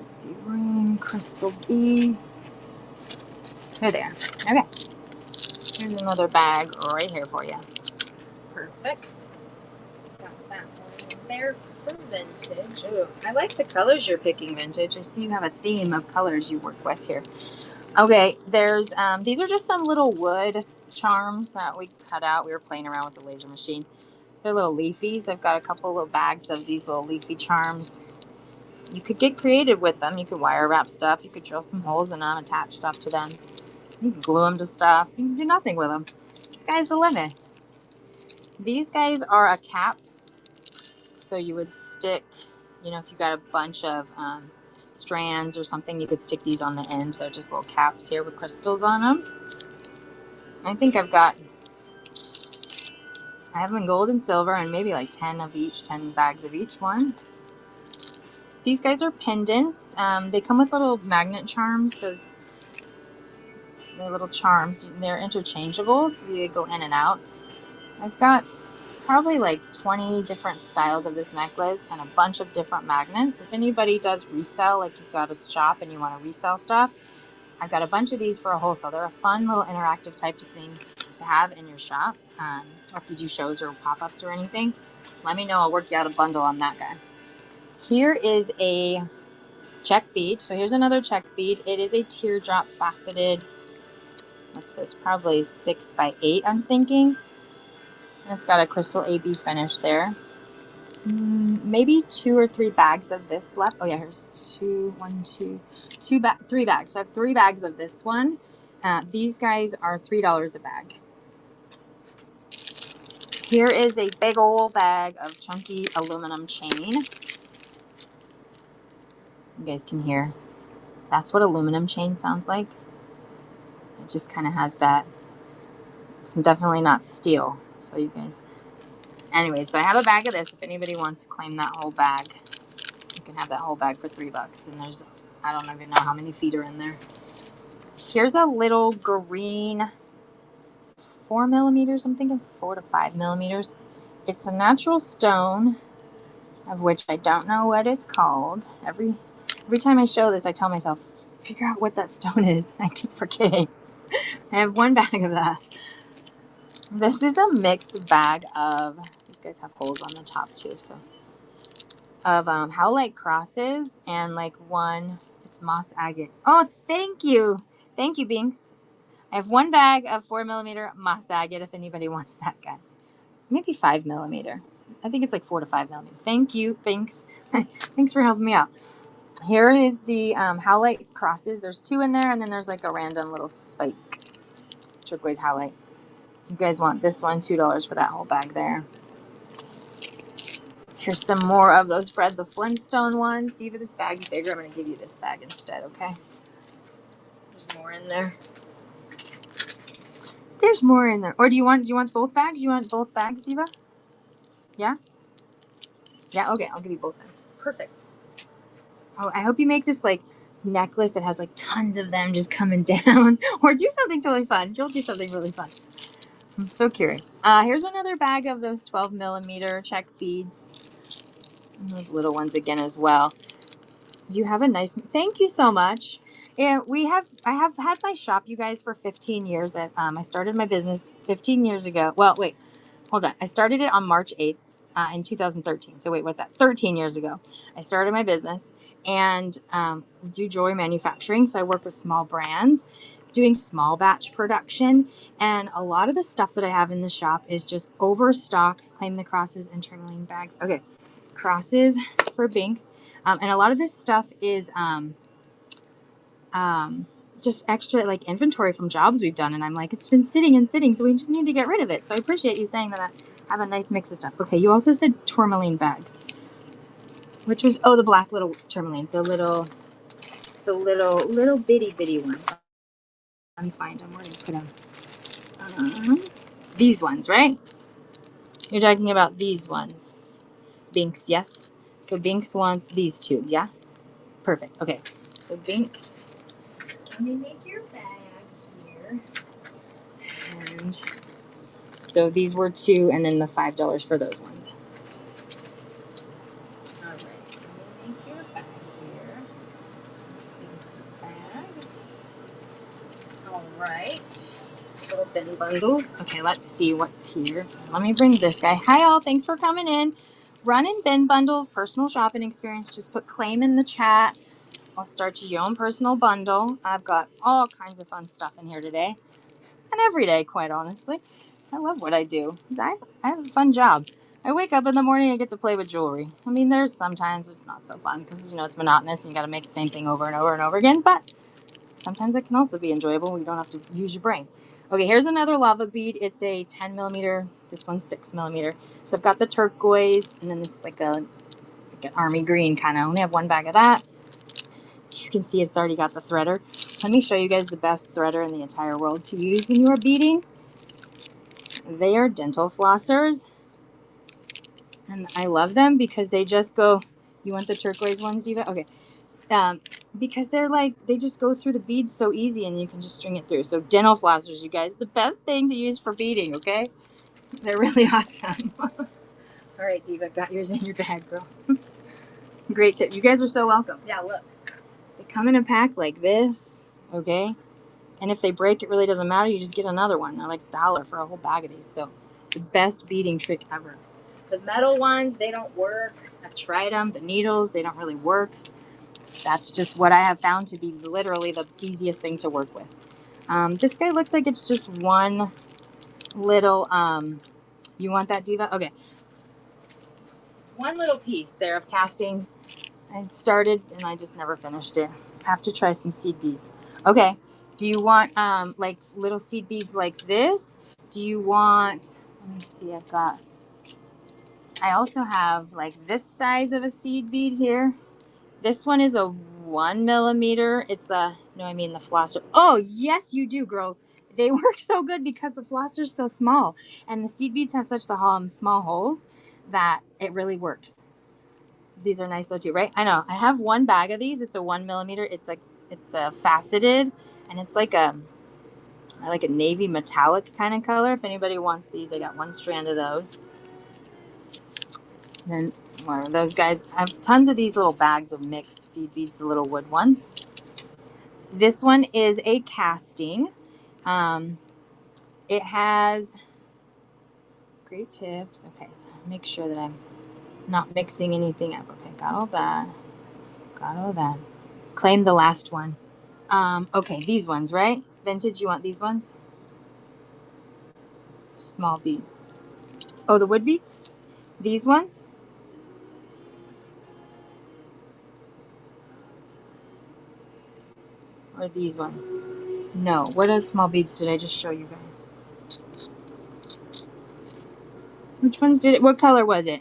see, ring, crystal beads. Here they are. Okay, here's another bag right here for you. Perfect. Got that one in there for vintage. Ooh, I like the colors you're picking, vintage. I see you have a theme of colors you work with here. Okay, there's these are just some little wood charms that we cut out. We were playing around with the laser machine. They're little leafies. I've got a couple little bags of these little leafy charms. You could get creative with them. You could wire wrap stuff. You could drill some holes in them, attach stuff to them. You can glue them to stuff. You can do nothing with them. The sky's the limit. These guys are a cap. So you would stick, you know, if you got a bunch of strands or something, you could stick these on the end. They're just little caps here with crystals on them. I think I have them in gold and silver and maybe like 10 of each, 10 bags of each one. These guys are pendants. They come with little magnet charms. So they're little charms. They're interchangeable, so they go in and out. I've got probably like 20 different styles of this necklace and a bunch of different magnets. If anybody does resell, like you've got a shop and you want to resell stuff, I've got a bunch of these for a wholesale. They're a fun little interactive type of thing to have in your shop. Or if you do shows or pop-ups or anything, let me know. I'll work you out a bundle on that guy. Here is a check bead. So here's another check bead. It is a teardrop faceted, what's this? Probably 6 by 8, I'm thinking. And it's got a crystal AB finish there. Maybe 2 or 3 bags of this left. Oh yeah, here's 3 bags. So I have 3 bags of this one. These guys are $3 a bag. Here is a big old bag of chunky aluminum chain. You guys can hear. That's what aluminum chain sounds like. It just kind of has that. It's definitely not steel. So you guys. Anyways, so I have a bag of this. If anybody wants to claim that whole bag, you can have that whole bag for $3. And there's, I don't even know how many feet are in there. Here's a little green 4 millimeters. I'm thinking 4 to 5 millimeters. It's a natural stone, of which I don't know what it's called. Every time I show this, I tell myself, figure out what that stone is. I keep forgetting. I have 1 bag of that. This is a mixed bag of, these guys have holes on the top too, so, of howlite crosses and like one, it's moss agate. Oh, thank you. Thank you, Binks. I have 1 bag of 4 millimeter moss agate if anybody wants that guy. Maybe 5 millimeter. I think it's like 4 to 5 millimeter. Thank you, Binks. Thanks for helping me out. Here is the howlite crosses. There's 2 in there, and then there's like a random little spike turquoise howlite. If you guys want this one, $2 for that whole bag there. Here's some more of those Fred the Flintstone ones. Diva, this bag's bigger. I'm going to give you this bag instead, okay? There's more in there. There's more in there. Or do you want both bags? You want both bags, Diva? Yeah? Yeah, okay. I'll give you both bags. Perfect. Oh, I hope you make this like necklace that has like tons of them just coming down. Or do something totally fun. You'll do something really fun. I'm so curious. Here's another bag of those 12 millimeter check beads. And those little ones again as well. You have a nice, thank you so much. Yeah, I have had my shop, you guys, for 15 years. I started my business 15 years ago. Well, wait, hold on. I started it on March 8th in 2013. So wait, what's that? 13 years ago. I started my business and do jewelry manufacturing. So I work with small brands, doing small batch production. And a lot of the stuff that I have in the shop is just overstock, claim the crosses, and tourmaline bags. Okay, crosses for Binks. And a lot of this stuff is just extra like inventory from jobs we've done. And I'm like, it's been sitting and sitting, so we just need to get rid of it. So I appreciate you saying that I have a nice mix of stuff. Okay, you also said tourmaline bags, which was, oh, the black little tourmaline, the little bitty ones. Let me find them. Where did I put them? These ones, right? You're talking about these ones. Binks, yes. So Binks wants these 2, yeah? Perfect. Okay. So Binks, let me make your bag And so these were $2 and then the $5 for those ones. All right, let me make your bag here. This bag. All right. Little bin bundles. Okay, let's see what's here. Let me bring this guy. Hi all, thanks for coming in. Run in bin bundles, personal shopping experience. Just put claim in the chat. I'll start your own personal bundle. I've got all kinds of fun stuff in here today. And every day, quite honestly. I love what I do. I have a fun job. I wake up in the morning and get to play with jewelry. I mean, there's sometimes it's not so fun because, it's monotonous and you got to make the same thing over and over and over again. But sometimes it can also be enjoyable when you don't have to use your brain. Okay, here's another lava bead. It's a 10 millimeter. This one's 6 millimeter. So I've got the turquoise, and then this is like an army green kind of. I only have one bag of that. You can see it's already got the threader. Let me show you guys the best threader in the entire world to use when you are beading. They are dental flossers. And I love them because they just go. You want the turquoise ones, Diva? Okay. Because they just go through the beads so easy and you can just string it through. So dental flossers, you guys, the best thing to use for beading, okay? They're really awesome. All right, Diva, got yours in your bag, girl. Great tip. You guys are so welcome. Yeah, look. They come in a pack like this, okay? And if they break, it really doesn't matter. You just get another one. They're like $1 for a whole bag of these. So the best beading trick ever. The metal ones, they don't work. I've tried them. The needles, they don't really work. That's just what I have found to be literally the easiest thing to work with. This guy looks like it's just one little, you want that, Diva? Okay. It's one little piece there of castings. I started and I just never finished it. Have to try some seed beads. Okay. Do you want like little seed beads like this? Do you want, let me see, I also have like this size of a seed bead here. This one is a 1 millimeter. It's the flosser. Oh, yes, you do, girl. They work so good because the flosser's so small. And the seed beads have such the small holes that it really works. These are nice though too, right? I know. I have one bag of these. It's a 1 millimeter. It's the faceted, and it's I like a navy metallic kind of color. If anybody wants these, I got one strand of those. And then those guys, I have tons of these little bags of mixed seed beads, the little wood ones. This one is a casting. It has great tips. Okay, so make sure that I'm not mixing anything up. Okay, got all that. Got all that. Claim the last one. Okay, these ones, right? Vintage, you want these ones? Small beads. Oh, the wood beads? These ones? Or these ones? No. What other small beads did I just show you guys? Which ones did it? What color was it?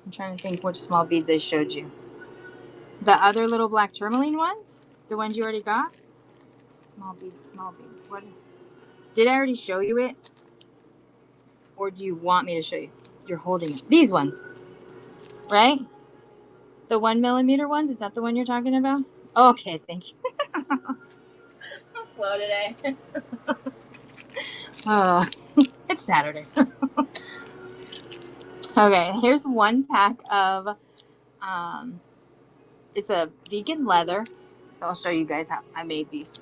I'm trying to think which small beads I showed you. The other little black tourmaline ones? The ones you already got? Small beads, small beads. What? Did I already show you it? Or do you want me to show you? You're holding it. These ones. Right? The 1 millimeter ones? Is that the one you're talking about? Okay, thank you. I'm slow today. Oh, it's Saturday. Okay, here's one pack of, it's a vegan leather. So I'll show you guys how I made these.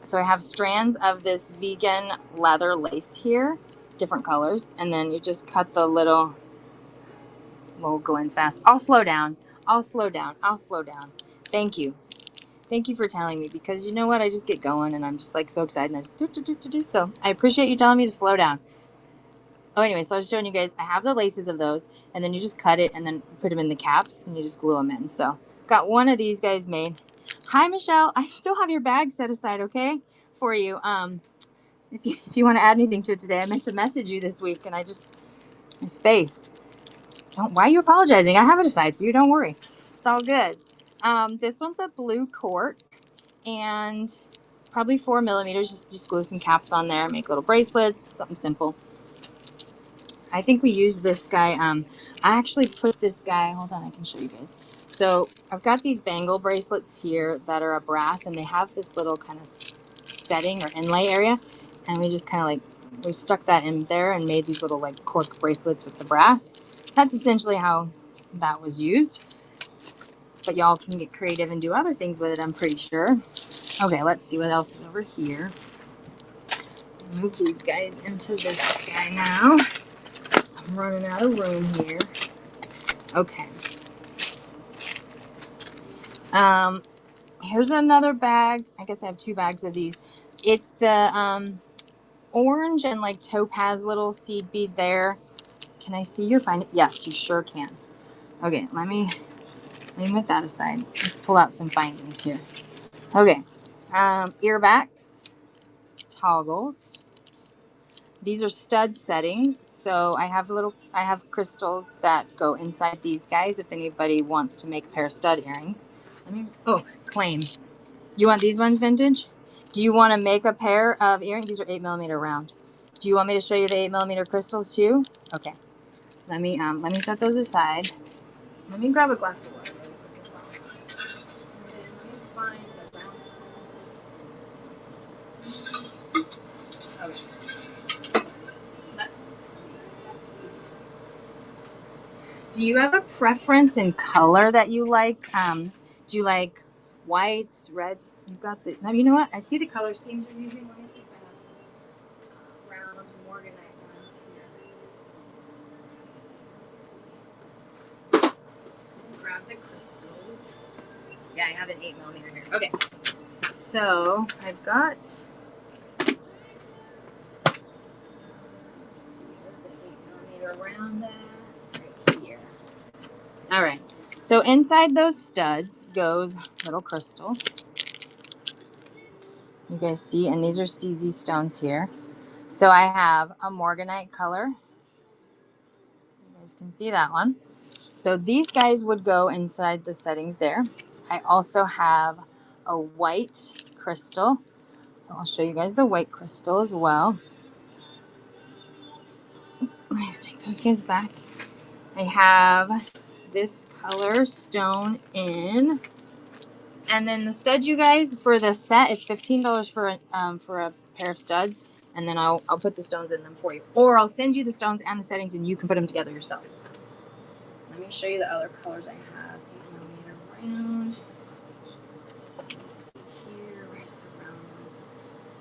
So I have strands of this vegan leather lace here, different colors. And then you just cut the little, we'll go in fast. I'll slow down. I'll slow down. I'll slow down. Thank you. Thank you for telling me, because you know what? I just get going and I'm just like so excited and I just do. So I appreciate you telling me to slow down. Oh, anyway, so I was showing you guys, I have the laces of those, and then you just cut it and then put them in the caps and you just glue them in. So got one of these guys made. Hi, Michelle. I still have your bag set aside, okay, for you. If you want to add anything to it today, I meant to message you this week and I spaced. Why are you apologizing? I have it aside for you. Don't worry. It's all good. This one's a blue cork and probably 4 millimeters. Just glue some caps on there, make little bracelets, something simple. I think we used this guy. I actually put this guy, hold on, I can show you guys. So I've got these bangle bracelets here that are a brass and they have this little kind of setting or inlay area. and we just kind of like, we stuck that in there and made these little like cork bracelets with the brass. That's essentially how that was used. But y'all can get creative and do other things with it, I'm pretty sure. Okay, let's see what else is over here. Move these guys into this guy now. So I'm running out of room here. Okay. Here's another bag. I guess I have 2 bags of these. It's the orange and like topaz little seed bead there. Can I see your find? Yes, you sure can. Okay, let me put that aside. Let's pull out some findings here. Okay. Earbacks, toggles. These are stud settings. So I have crystals that go inside these guys if anybody wants to make a pair of stud earrings. Claim. You want these ones vintage? Do you want to make a pair of earrings? These are 8mm round. Do you want me to show you the 8mm crystals too? Okay. Let me set those aside. Let me grab a glass of water really quick as well. Let me find the round one. Okay. Let's see. Do you have a preference in color that you like? Do you like whites, reds? You've got the. Now you know what? I see the color schemes you're using. Let me see if I have some round morganite ones here. Let's see. Grab the crystals. Yeah, I have an 8mm here. Okay. So I've got. Let's see. Where's the 8mm round at? Right here. All right. So inside those studs goes little crystals. You guys see, and these are CZ stones here. So I have a morganite color. You guys can see that one. So these guys would go inside the settings there. I also have a white crystal. So I'll show you guys the white crystal as well. Let me just take those guys back. I have this color stone in. And then the stud, you guys, for the set, it's $15 for a pair of studs. And then I'll put the stones in them for you. Or I'll send you the stones and the settings and you can put them together yourself. Let me show you the other colors I have. 8mm round. Let's see here. Where's the round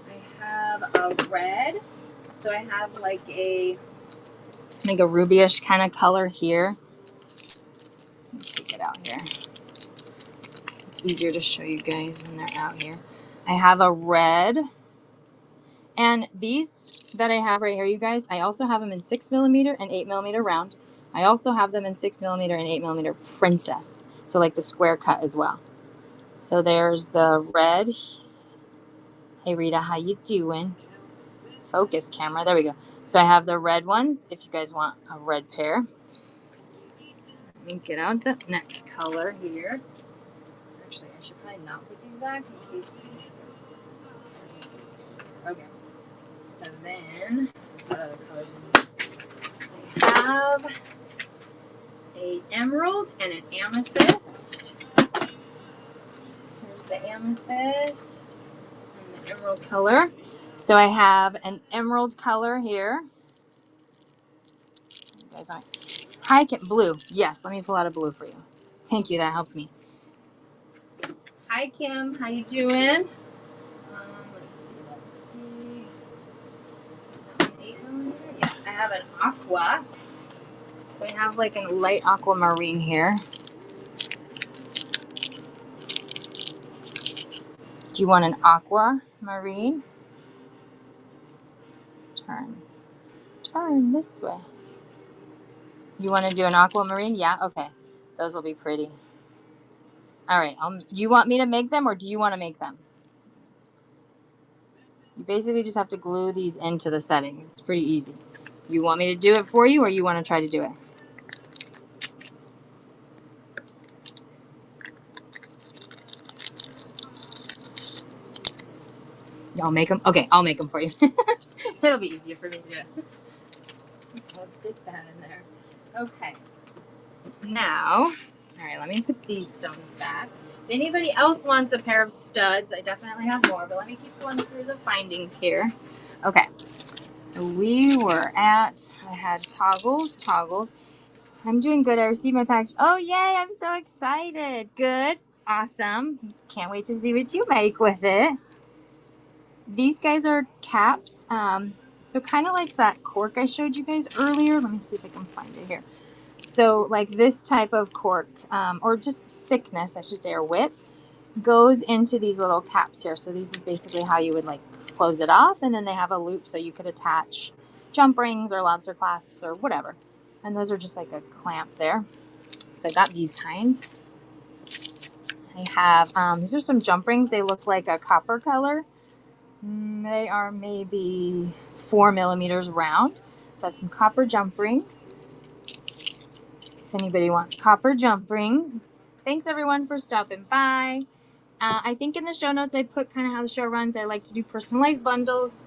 one? I have a red. So I have like a rubyish kind of color here. Let me take it out here. It's easier to show you guys when they're out here. I have a red. And these that I have right here, you guys, I also have them in 6mm and 8mm round. I also have them in 6mm and 8mm princess. So like the square cut as well. So there's the red. Hey Rita, how you doing? Focus camera, there we go. So I have the red ones if you guys want a red pair. Let me get out the next color here. Actually, I should probably not put these back in case. Okay. So then, what other colors in here? I have an emerald and an amethyst. Here's the amethyst and the emerald color. So I have an emerald color here. You guys aren't. Hi, blue. Yes, let me pull out a blue for you. Thank you. That helps me. Hi, Kim. How you doing? Let's see. Is that an 8mm? Yeah, I have an aqua. So I have like a light aquamarine here. Do you want an aquamarine? Turn this way. You want to do an aquamarine? Yeah, okay. Those will be pretty. All right. Do you want me to make them or do you want to make them? You basically just have to glue these into the settings. It's pretty easy. Do you want me to do it for you or you want to try to do it? Y'all make them? Okay, I'll make them for you. It'll be easier for me to do it. I'll stick that in there. Okay. Now, all right, let me put these stones back. If anybody else wants a pair of studs, I definitely have more, but let me keep going through the findings here. Okay, so I had toggles. I'm doing good. I received my package. Oh, yay, I'm so excited. Good, awesome. Can't wait to see what you make with it. These guys are caps. So kind of like that cork I showed you guys earlier. Let me see if I can find it here. So like this type of cork, or just thickness, I should say, or width, goes into these little caps here. So these is basically how you would like close it off, and then they have a loop so you could attach jump rings or lobster clasps or whatever. And those are just like a clamp there. So I got these kinds. I have, these are some jump rings. They look like a copper color. They are maybe 4 millimeters round. So I have some copper jump rings. If anybody wants copper jump rings. Thanks everyone for stopping by. I think in the show notes I put kind of how the show runs. I like to do personalized bundles.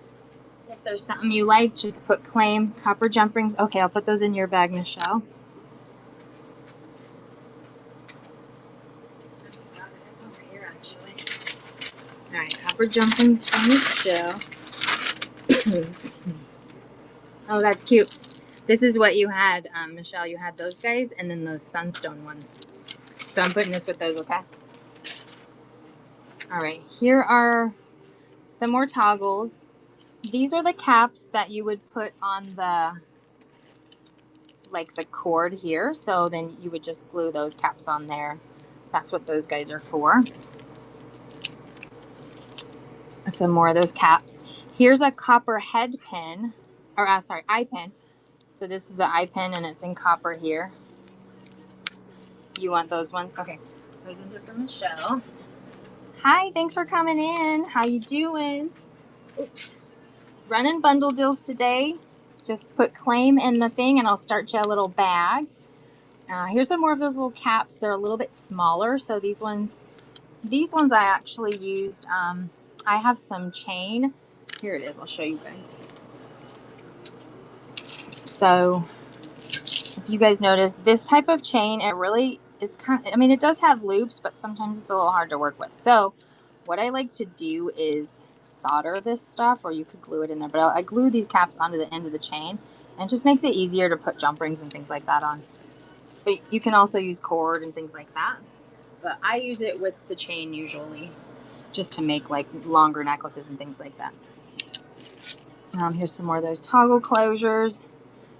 If there's something you like, just put claim copper jump rings. Okay, I'll put those in your bag, Michelle. It's over here actually. All right, copper jump rings from Michelle. Oh, that's cute. This is what you had, Michelle. You had those guys and then those sunstone ones. So I'm putting this with those, okay? All right, here are some more toggles. These are the caps that you would put on the, like the cord here. So then you would just glue those caps on there. That's what those guys are for. Some more of those caps. Here's a copper head pin, or sorry, eye pin. So this is the eye pin and it's in copper here. You want those ones? Okay. Those ones are for Michelle. Hi, thanks for coming in. How you doing? Oops. Running bundle deals today. Just put claim in the thing and I'll start you a little bag. Here's some more of those little caps. They're a little bit smaller. So these ones I actually used. I have some chain. Here it is. I'll show you guys. So if you guys notice, this type of chain, it really is kind of, I mean, it does have loops, but sometimes it's a little hard to work with. So what I like to do is solder this stuff, or you could glue it in there, but I glue these caps onto the end of the chain, and it just makes it easier to put jump rings and things like that on. But you can also use cord and things like that. But I use it with the chain usually, just to make like longer necklaces and things like that. Here's some more of those toggle closures.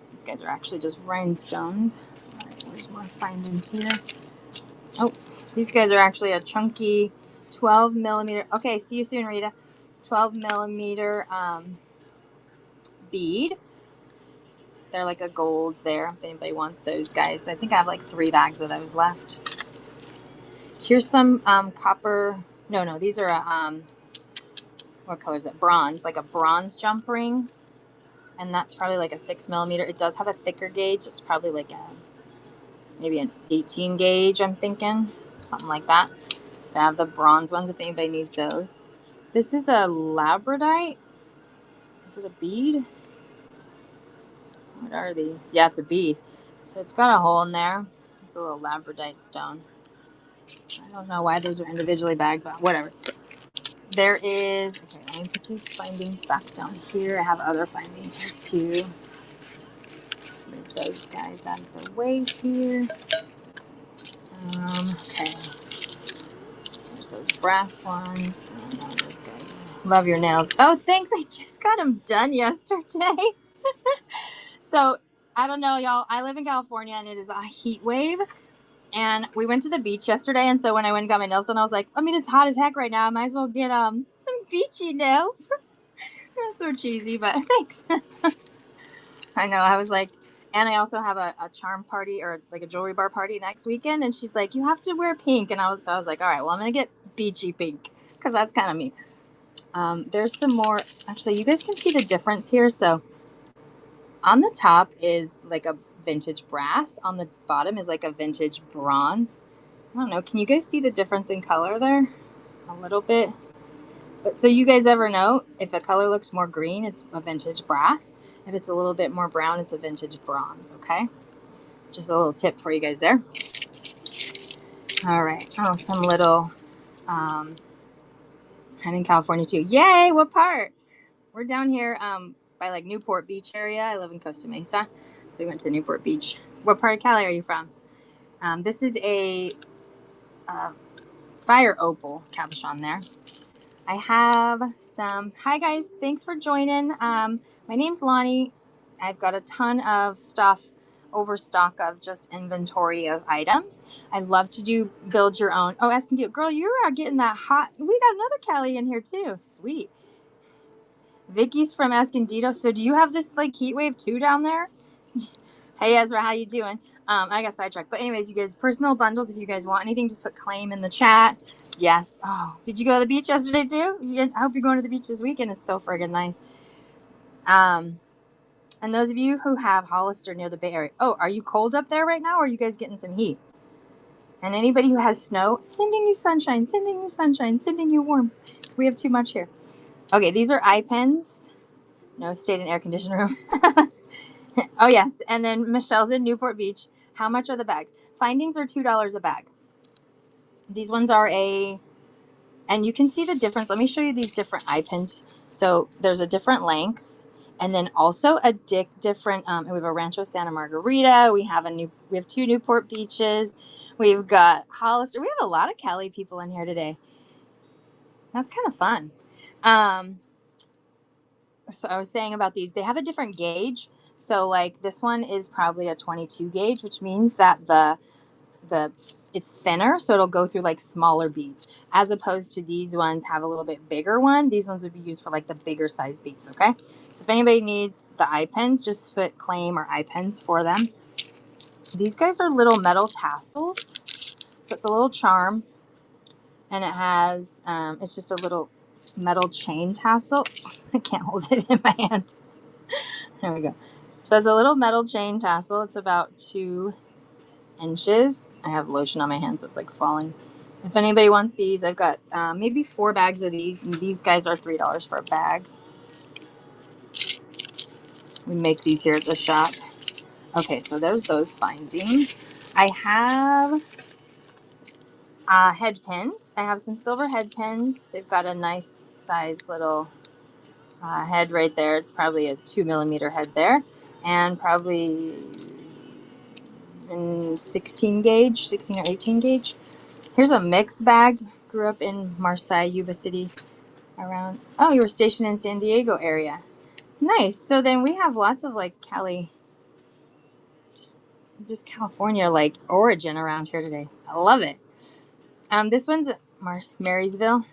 These guys are actually just rhinestones. All right, there's more findings here. Oh, these guys are actually a chunky 12 millimeter. Okay, see you soon, Rita. 12 millimeter bead. They're like a gold there, if anybody wants those guys. I think I have like 3 bags of those left. Here's some copper. No, these are what color is it? Bronze, like a bronze jump ring. And that's probably like a 6 millimeter. It does have a thicker gauge. It's probably like maybe an 18 gauge, I'm thinking. Something like that. So I have the bronze ones if anybody needs those. This is a labradorite. Is it a bead? What are these? Yeah, it's a bead. So it's got a hole in there. It's a little labradorite stone. I don't know why those are individually bagged, but whatever. There is, okay, let me put these findings back down here. I have other findings here too. Just move those guys out of the way here. Okay. There's those brass ones. Oh, those guys. Love your nails. Oh, thanks. I just got them done yesterday. So, I don't know, y'all. I live in California and it is a heat wave. And we went to the beach yesterday. And so when I went and got my nails done, I was like, I mean, it's hot as heck right now. I might as well get some beachy nails. That's so cheesy, but thanks. I know. I was like, and I also have a charm party or like a jewelry bar party next weekend. And she's like, you have to wear pink. And I was like, all right, well, I'm going to get beachy pink because that's kind of me. There's some more. Actually, you guys can see the difference here. So on the top is like a vintage brass. On the bottom is like a vintage bronze. I don't know. Can you guys see the difference in color there? A little bit. But so you guys ever know if a color looks more green, it's a vintage brass. If it's a little bit more brown, it's a vintage bronze, okay? Just a little tip for you guys there. All right. Oh, some little, I'm in California too. Yay. What part? We're down here, by like Newport Beach area. I live in Costa Mesa. So we went to Newport Beach. What part of Cali are you from? This is a, fire opal cabochon there. I have some. Hi guys, thanks for joining. My name's Lonnie. I've got a ton of stuff, overstock of just inventory of items. I love to do build your own. Oh, asking you, girl, you are getting that hot. We got another Callie in here too. Sweet. Vicky's from Escondido. So do you have this like heat wave too down there? Hey Ezra, how you doing? I got sidetracked. But anyways, you guys, personal bundles, if you guys want anything, just put claim in the chat. Yes. Oh, did you go to the beach yesterday too? I hope you're going to the beach this weekend. It's so friggin' nice. And those of you who have Hollister near the Bay Area. Oh, are you cold up there right now or are you guys getting some heat? And anybody who has snow, sending you sunshine, sending you sunshine, sending you warmth. We have too much here. Okay, these are eye pens. No, stayed in air conditioned room. Oh, yes. And then Michelle's in Newport Beach. How much are the bags? Findings are $2 a bag. These ones are and you can see the difference. Let me show you these different eye pins. So there's a different length and then also a different, we have a Rancho Santa Margarita. We have two Newport Beaches. We've got Hollister. We have a lot of Cali people in here today. That's kind of fun. So I was saying about these, they have a different gauge. So like this one is probably a 22 gauge, which means that the it's thinner, so it'll go through like smaller beads, as opposed to these ones have a little bit bigger one. These ones would be used for like the bigger size beads. Okay, so if anybody needs the eye pens, just put claim or eye pens for them. These guys are little metal tassels, so it's a little charm, and it has it's just a little metal chain tassel. I can't hold it in my hand. There we go. So it's a little metal chain tassel. It's about 2 inches. I have lotion on my hand, so it's like falling. If anybody wants these, I've got maybe 4 bags of these. And these guys are $3 for a bag. We make these here at the shop. Okay, so there's those findings. I have head pins. I have some silver head pins. They've got a nice size little head right there. It's probably a 2mm head there, and probably in 16 or 18 gauge. Here's a mixed bag. Grew up in Marseille, Yuba City, around. Oh, you were stationed in San Diego area. Nice. So then we have lots of like Cali, just California like origin around here today. I love it. This one's Marysville.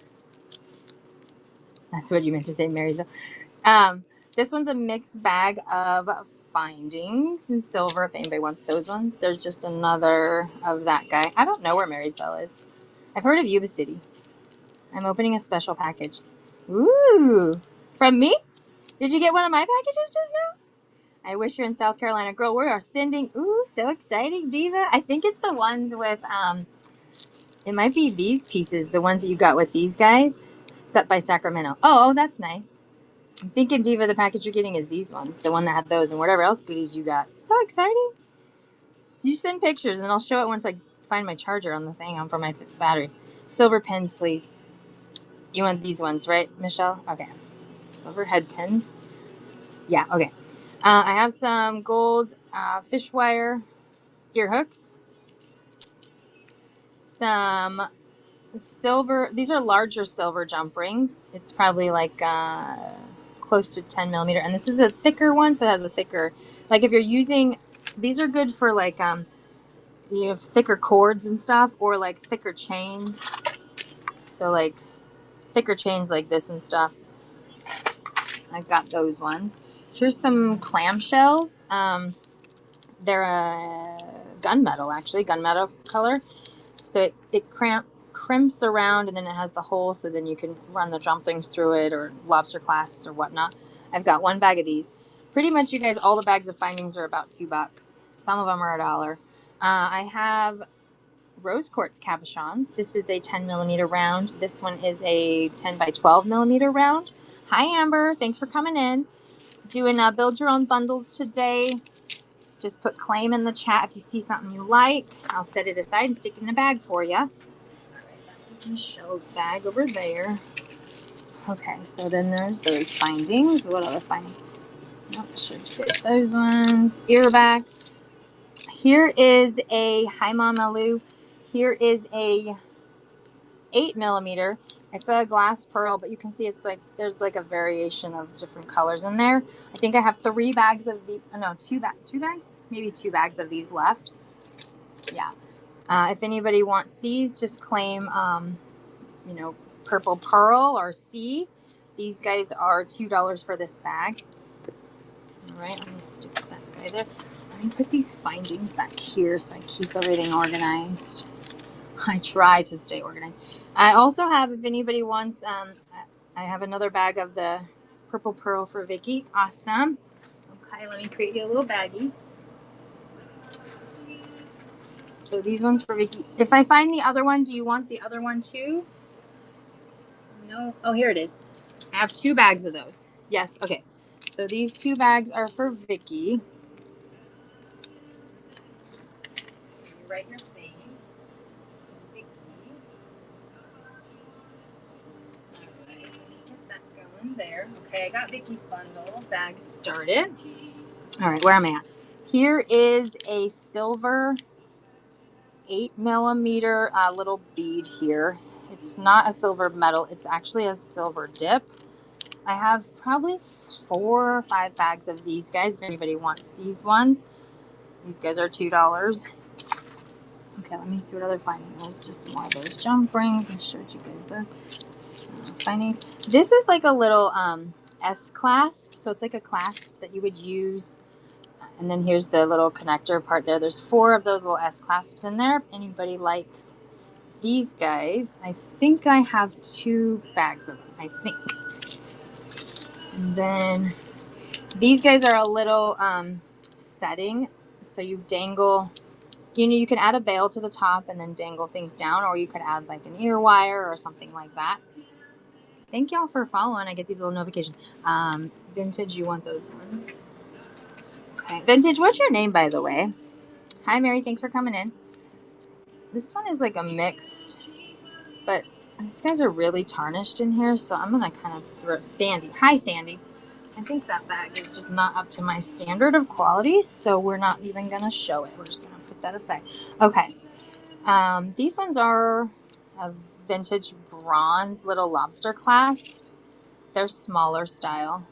That's what you meant to say, Marysville. This one's a mixed bag of findings in silver. If anybody wants those ones, there's just another of that guy. I don't know where Marysville is. I've heard of Yuba City. I'm opening a special package. Ooh, from me? Did you get one of my packages just now? I wish you're in South Carolina. Girl, we are sending. Ooh, so exciting, Diva. I think it's the ones with, it might be these pieces, the ones that you got with these guys. It's up by Sacramento. Oh, that's nice. I'm thinking, Diva, the package you're getting is these ones, the one that had those and whatever else goodies you got. So exciting. So you send pictures and then I'll show it once I find my charger on the thing for my battery. Silver pens, please. You want these ones, right, Michelle? Okay. Silver head pins. Yeah, okay. I have some gold fish wire ear hooks. Some silver. These are larger silver jump rings. It's probably like close to 10mm. And this is a thicker one, so it has a thicker. Like if you're using, these are good for like you have thicker cords and stuff, or like thicker chains. So like thicker chains like this and stuff. I've got those ones. Here's some clamshells. They're gunmetal, actually, gunmetal color. So it crimps around, and then it has the hole, so then you can run the jump things through it, or lobster clasps or whatnot. I've got 1 bag of these. Pretty much, you guys, all the bags of findings are about $2. Some of them are $1. I have rose quartz cabochons. This is a 10mm round. This one is a 10 by 12mm round. Hi, Amber. Thanks for coming in. Doing build your own bundles today. Just put claim in the chat if you see something you like. I'll set it aside and stick it in a bag for you. All right, that's Michelle's bag over there. Okay, so then there's those findings. What other findings? Nope, showed you guys those ones. Earbacks. Here is a, hi Mama Lou. Here is a 8mm. It's a glass pearl, but you can see it's like there's like a variation of different colors in there. I think I have 3 bags of the, no, two bags, maybe 2 bags of these left. Yeah. If anybody wants these, just claim, you know, purple pearl or C. These guys are $2 for this bag. All right, let me stick that guy there. Let me put these findings back here so I keep everything organized. I try to stay organized. I also have, if anybody wants, I have another bag of the purple pearl for Vicky. Awesome. Okay, let me create you a little baggie. So these ones for Vicky. If I find the other one, do you want the other one too? No. Oh, here it is. I have 2 bags of those. Yes. Okay. So these 2 bags are for Vicky. Right in her face. Vicky. All right. Let me get that going there. Okay, I got Vicky's bundle. Bags started. All right, where am I at? Here is a silver 8mm little bead here. It's not a silver metal. It's actually a silver dip. I have probably 4 or 5 bags of these guys. If anybody wants these ones, these guys are $2. Okay, let me see what other finding. There's just more of those jump rings. I showed you guys those findings. This is like a little S clasp. So it's like a clasp that you would use. And then here's the little connector part there. There's 4 of those little S clasps in there. If anybody likes these guys, I think I have 2 bags of them, I think. And then these guys are a little setting. So you dangle, you know, you can add a bail to the top and then dangle things down, or you could add like an ear wire or something like that. Thank y'all for following. I get these little notifications. Vintage, you want those ones? Okay. Vintage, what's your name, by the way? Hi, Mary. Thanks for coming in. This one is like a mixed, but these guys are really tarnished in here, so I'm going to kind of throw Sandy. Hi, Sandy. I think that bag is just not up to my standard of quality, so we're not even going to show it. We're just going to put that aside. Okay. These ones are a vintage bronze little lobster clasp. They're smaller style.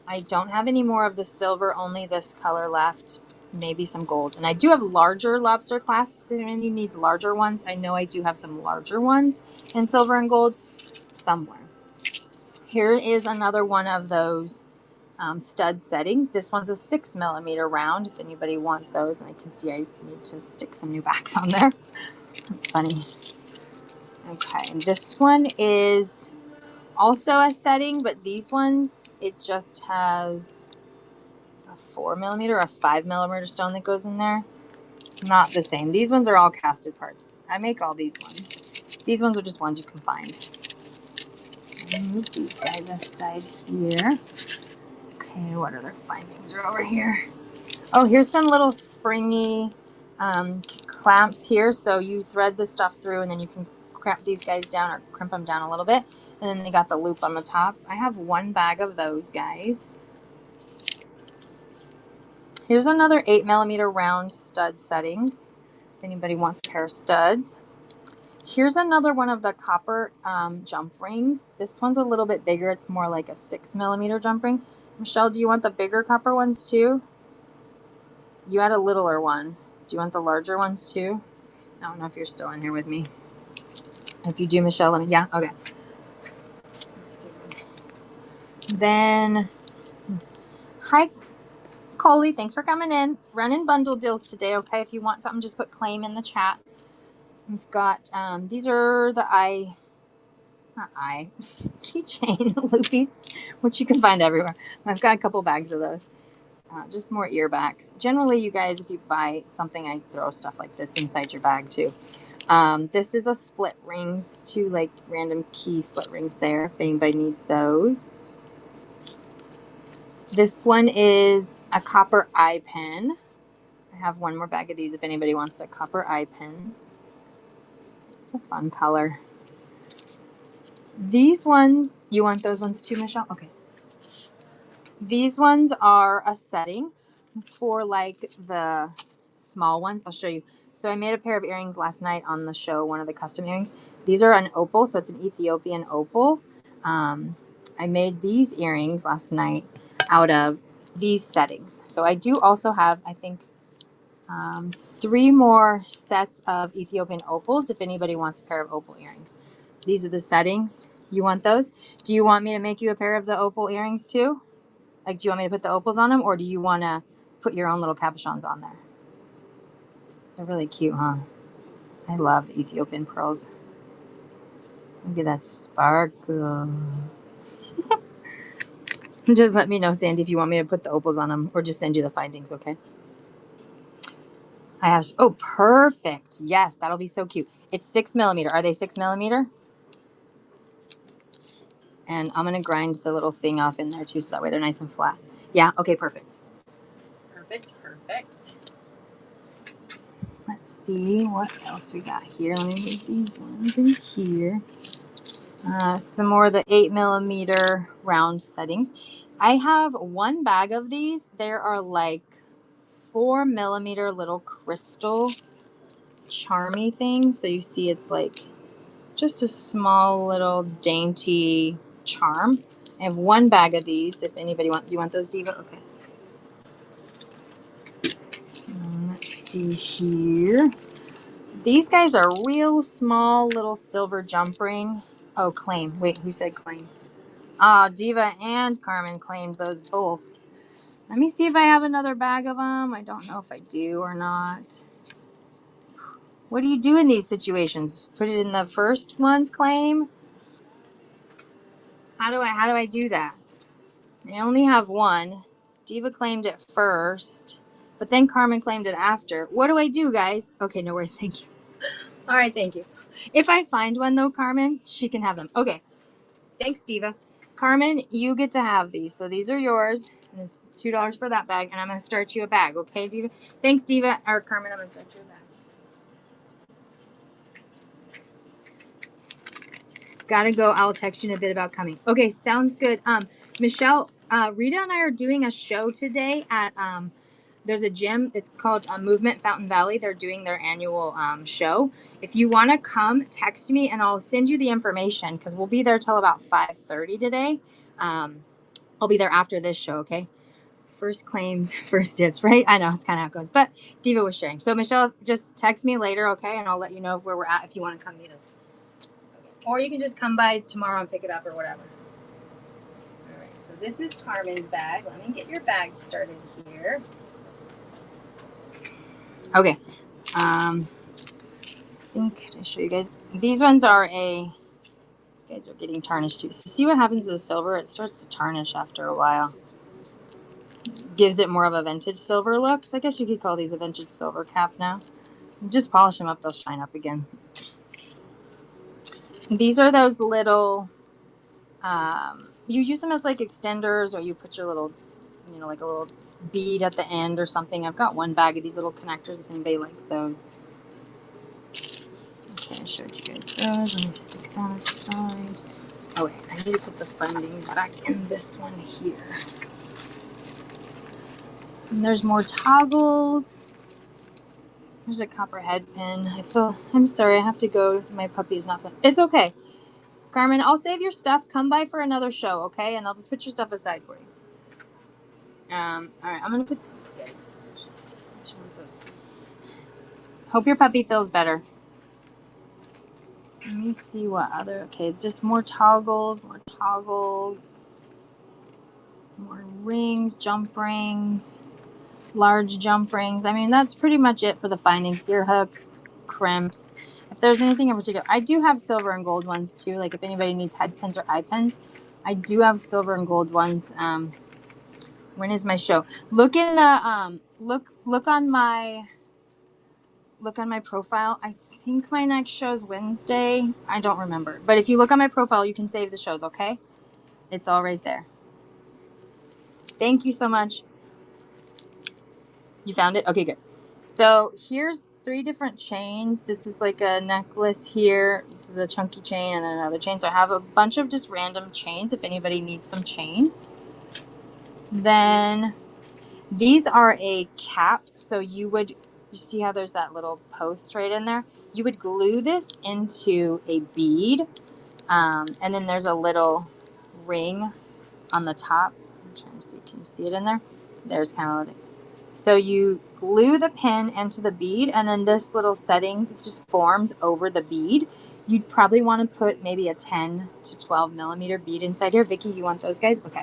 I don't have any more of the silver, only this color left. Maybe some gold. And I do have larger lobster clasps. If anyone needs larger ones, I know I do have some larger ones in silver and gold somewhere. Here is another one of those stud settings. This one's a 6mm round. If anybody wants those, and I can see I need to stick some new backs on there. That's funny. Okay, and this one is also a setting, but these ones, it just has a 4mm or a 5mm stone that goes in there. Not the same. These ones are all casted parts. I make all these ones. These ones are just ones you can find. Move these guys aside here. Okay, what other findings are over here? Oh, here's some little springy clamps here. So you thread the stuff through and then you can cramp these guys down or crimp them down a little bit. And then they got the loop on the top. I have 1 bag of those guys. Here's another 8mm round stud settings. If anybody wants a pair of studs. Here's another one of the copper jump rings. This one's a little bit bigger. It's more like a 6mm jump ring. Michelle, do you want the bigger copper ones too? You had a littler one. Do you want the larger ones too? I don't know if you're still in here with me. If you do, Michelle, let me, yeah, okay. Let's do it. Then, hi, Coley, thanks for coming in. Running bundle deals today, okay? If you want something, just put claim in the chat. We've got, these are the keychain loopies, which you can find everywhere. I've got a couple bags of those. Just more ear backs. Generally, you guys, if you buy something, I throw stuff like this inside your bag too. This is a split rings, 2 like random key split rings there, if anybody needs those. This one is a copper eye pin. I have one more bag of these if anybody wants the copper eye pins. It's a fun color. These ones, you want those ones too, Michelle? Okay. These ones are a setting for like the small ones. I'll show you. So I made a pair of earrings last night on the show, one of the custom earrings. These are an opal, so it's an Ethiopian opal. I made these earrings last night out of these settings. So I do also have, I think, 3 more sets of Ethiopian opals if anybody wants a pair of opal earrings. These are the settings. You want those? Do you want me to make you a pair of the opal earrings too? Like, do you want me to put the opals on them, or do you want to put your own little cabochons on there? They're really cute, huh? I love the Ethiopian pearls. Look at that sparkle. Just let me know, Sandy, if you want me to put the opals on them, or just send you the findings, okay? I have, oh, perfect. Yes, that'll be so cute. It's 6 millimeter. Are they 6 millimeter? And I'm going to grind the little thing off in there too, so that way they're nice and flat. Yeah, okay, perfect. Perfect. Let's see what else we got here. Let me move these ones in here. Some more of the 8 millimeter round settings. I have one bag of these. There are like 4 millimeter little crystal charmy things. So you see it's like just a small little dainty charm. I have one bag of these. If anybody wants, do you want those, Diva? Okay. Let's see here. These guys are real small little silver jump ring. Oh, claim. Wait, who said claim? Diva and Carmen claimed those both. Let me see if I have another bag of them. I don't know if I do or not. What do you do in these situations? Put it in the first one's claim? How do I do that? I only have one. Diva claimed it first, but then Carmen claimed it after. What do I do, guys? Okay, no worries. Thank you. All right, thank you. If I find one, though, Carmen, she can have them. Okay. Thanks, Diva. Carmen, you get to have these. So these are yours. And it's $2 for that bag. And I'm going to start you a bag. Okay, Diva? Thanks, Diva. Or Carmen, I'm going to start you a bag. Gotta go. I'll text you in a bit about coming. Okay, sounds good. Michelle, Rita and I are doing a show today at there's a gym. It's called Movement Fountain Valley. They're doing their annual show. If you want to come, text me and I'll send you the information because we'll be there till about 5:30 today. I'll be there after this show. Okay. First claims, first dibs, right? I know it's kind of how it goes. But Diva was sharing. So Michelle, just text me later, okay? And I'll let you know where we're at if you want to come meet us. Or you can just come by tomorrow and pick it up or whatever. All right, so this is Carmen's bag. Let me get your bag started here. Okay. I think I show you guys. These ones are you guys are getting tarnished too. So see what happens to the silver? It starts to tarnish after a while. Gives it more of a vintage silver look. So I guess you could call these a vintage silver cap now. Just polish them up, they'll shine up again. These are those little, you use them as like extenders, or you put your little, like a little bead at the end or something. I've got one bag of these little connectors if anybody likes those. Okay, I showed you guys those. Let me stick that aside. Oh wait, I need to put the findings back in this one here. And there's more toggles. There's a copper head pin. I'm sorry, I have to go. My puppy's not fit. It's okay. Carmen, I'll save your stuff. Come by for another show, okay? And I'll just put your stuff aside for you. All right, I'm going to put these guys. Hope your puppy feels better. Let me see what other, okay, just more toggles, more rings, jump rings, large jump rings. I mean, that's pretty much it for the findings. Ear hooks, crimps. If there's anything in particular, I do have silver and gold ones too. Like if anybody needs head pins or eye pins, I do have silver and gold ones. When is my show? Look in the look on my profile. I think my next show is Wednesday. I don't remember. But if you look on my profile, you can save the shows, okay? It's all right there. Thank you so much. You found it? Okay, good. So here's 3 different chains. This is like a necklace here. This is a chunky chain and then another chain. So I have a bunch of just random chains if anybody needs some chains. Then these are a cap. So you see how there's that little post right in there? You would glue this into a bead. And then there's a little ring on the top. I'm trying to see. Can you see it in there? There's kind of so you glue the pin into the bead, and then this little setting just forms over the bead. You'd probably want to put maybe a 10 to 12 millimeter bead inside here. Vicky, you want those guys? Okay.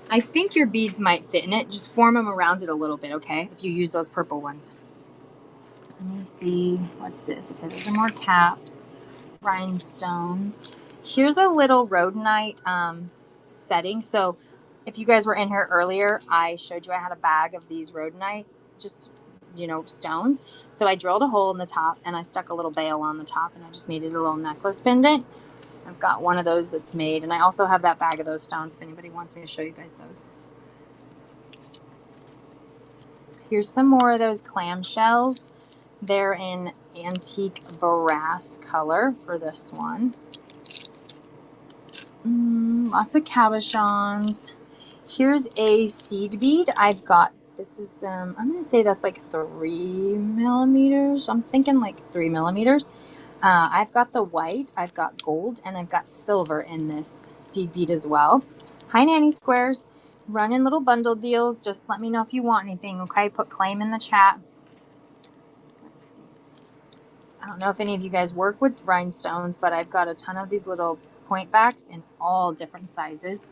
I think your beads might fit in it. Just form them around it a little bit, okay? If you use those purple ones. Let me see. What's this? Okay, those are more caps. Rhinestones. Here's a little rhodonite setting. So if you guys were in here earlier, I showed you I had a bag of these rhodonite, just, stones. So I drilled a hole in the top and I stuck a little bail on the top and I just made it a little necklace pendant. I've got one of those that's made, and I also have that bag of those stones if anybody wants me to show you guys those. Here's some more of those clamshells. They're in antique brass color for this one. Lots of cabochons. Here's a seed bead. I've got, this is, I'm going to say that's like 3 millimeters. I'm thinking like 3 millimeters. I've got the white, I've got gold, and I've got silver in this seed bead as well. Hi, Nanny Squares. Running little bundle deals. Just let me know if you want anything, okay? Put claim in the chat. Let's see. I don't know if any of you guys work with rhinestones, but I've got a ton of these little point backs in all different sizes,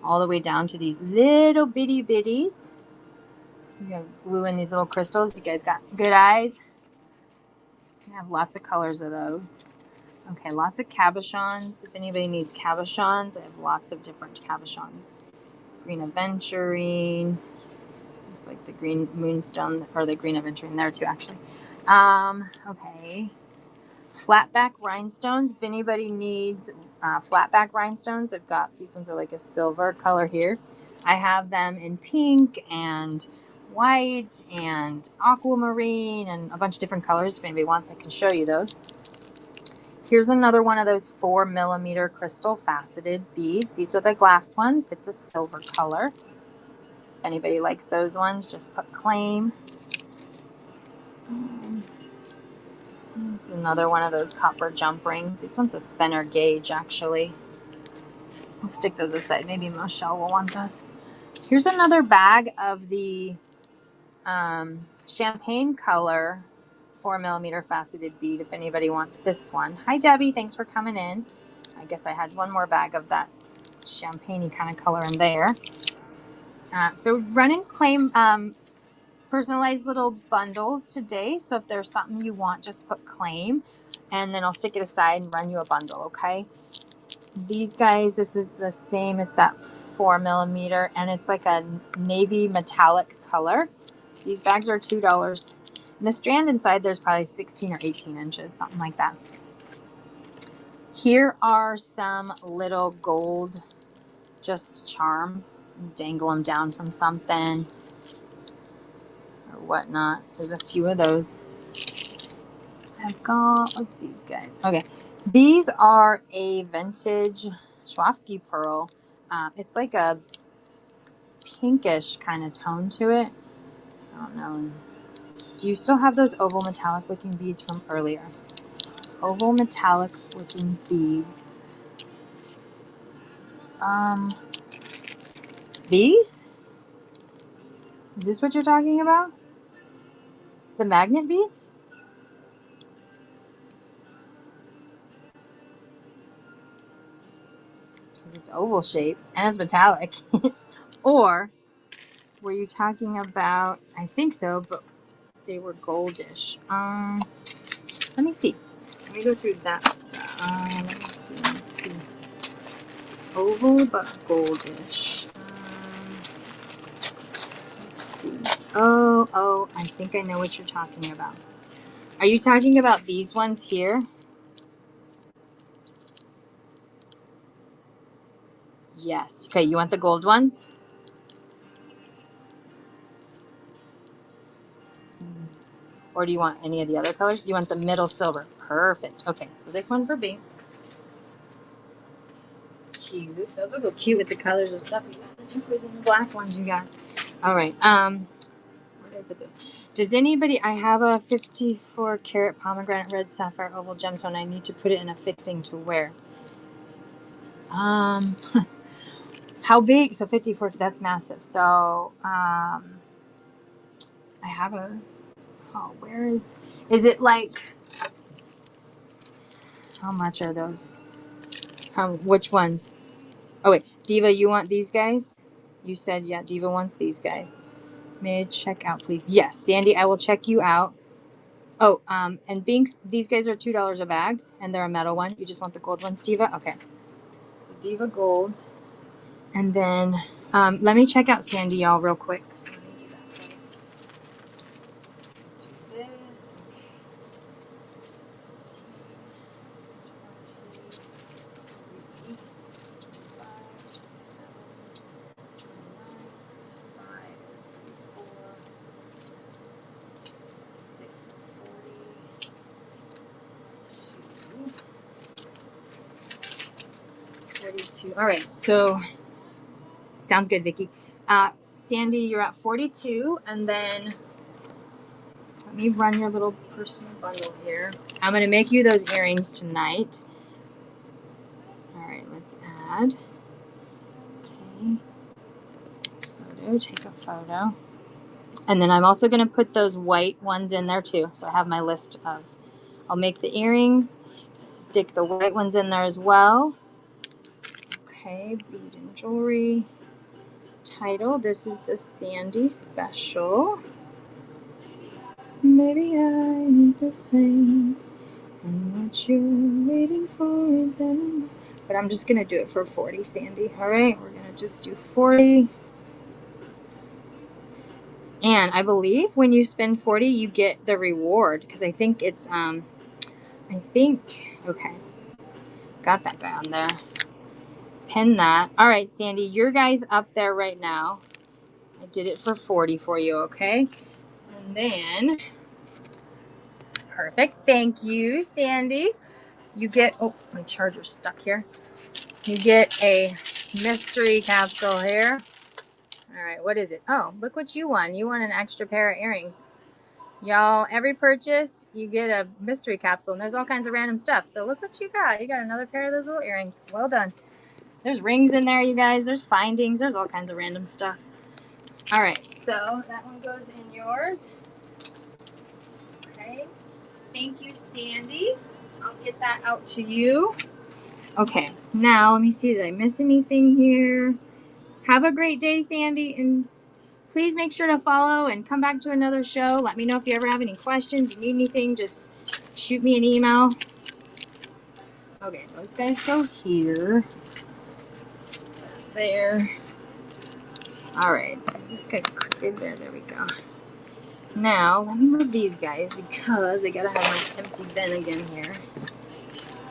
all the way down to these little bitty bitties. You have glue in these little crystals. You guys got good eyes. I have lots of colors of those. Okay, lots of cabochons. If anybody needs cabochons, I have lots of different cabochons. Green aventurine. It's like the green moonstone, or the green aventurine there too, actually. Okay. Flatback rhinestones. If anybody needs flatback rhinestones, I've got, these ones are like a silver color here. I have them in pink and white and aquamarine and a bunch of different colors. If anybody wants, I can show you those. Here's another one of those 4 millimeter crystal faceted beads. These are the glass ones. It's a silver color. If anybody likes those ones, just put claim. This is another one of those copper jump rings. This one's a thinner gauge, actually. I'll stick those aside. Maybe Michelle will want those. Here's another bag of the champagne color 4 millimeter faceted bead if anybody wants this one. Hi, Debbie. Thanks for coming in. I guess I had one more bag of that champagne-y kind of color in there. So run and claim personalized little bundles today. So if there's something you want, just put claim, and then I'll stick it aside and run you a bundle, okay? These guys, this is the same as that 4 millimeter, and it's like a navy metallic color. These bags are $2. And the strand inside, there's probably 16 or 18 inches, something like that. Here are some little gold just charms. Dangle them down from something or whatnot. There's a few of those. I've got, what's these guys? Okay, these are a vintage Swarovski pearl. It's like a pinkish kind of tone to it. I don't know. Do you still have those oval metallic looking beads from earlier? Oval metallic looking beads. These? Is this what you're talking about? The magnet beads? Because it's oval shape and it's metallic. Or were you talking about, I think so, but they were goldish. Let me see. Let me go through that stuff. Let me see. Oval but goldish. Let's see. Oh, I think I know what you're talking about. Are you talking about these ones here? Yes. Okay, you want the gold ones? Or do you want any of the other colors? Do you want the middle silver? Perfect. Okay, so this one for Binks. Cute. Those will go cute with the colors of stuff you got. The turquoise and the black ones you got. All right. Where did I put this? Does anybody? I have a 54 karat pomegranate red sapphire oval gemstone. I need to put it in a fixing to wear. How big? So 54. That's massive. So I have a. Oh, where is it like? How much are those? Which ones? Oh wait, Diva, you want these guys? You said yeah. Diva wants these guys. May I check out, please? Yes, Sandy, I will check you out. Oh, and Binks, these guys are $2 a bag, and they're a metal one. You just want the gold ones, Diva? Okay. So Diva gold, and then let me check out Sandy, y'all, real quick. So let me do that for you. Do this. All right, so sounds good, Vicky. Sandy, you're at 42, and then let me run your little personal bundle here. I'm going to make you those earrings tonight. All right, let's add. Okay. Photo, take a photo. And then I'm also going to put those white ones in there too. So I have my list of, I'll make the earrings, stick the white ones in there as well. Okay, bead and jewelry. Title, this is the Sandy special. Maybe I ain't the same. And what you're waiting for, then. But I'm just gonna do it for 40, Sandy. All right, we're gonna just do 40. And I believe when you spend 40, you get the reward because I think it's okay. Got that guy on there. Pin that. All right, Sandy, your guy's up there right now. I did it for 40 for you, okay? And then, perfect. Thank you, Sandy. You get, oh, my charger's stuck here. You get a mystery capsule here. All right, what is it? Oh, look what you won. You won an extra pair of earrings. Y'all, every purchase, you get a mystery capsule, and there's all kinds of random stuff. So look what you got. You got another pair of those little earrings. Well done. There's rings in there, you guys. There's findings. There's all kinds of random stuff. All right, so that one goes in yours. Okay. Thank you, Sandy. I'll get that out to you. Okay, now let me see. Did I miss anything here? Have a great day, Sandy, and please make sure to follow and come back to another show. Let me know if you ever have any questions, you need anything, just shoot me an email. Okay, those guys go here. There. All right, is this guy crooked? There we go. Now, let me move these guys because I gotta have my empty bin again here.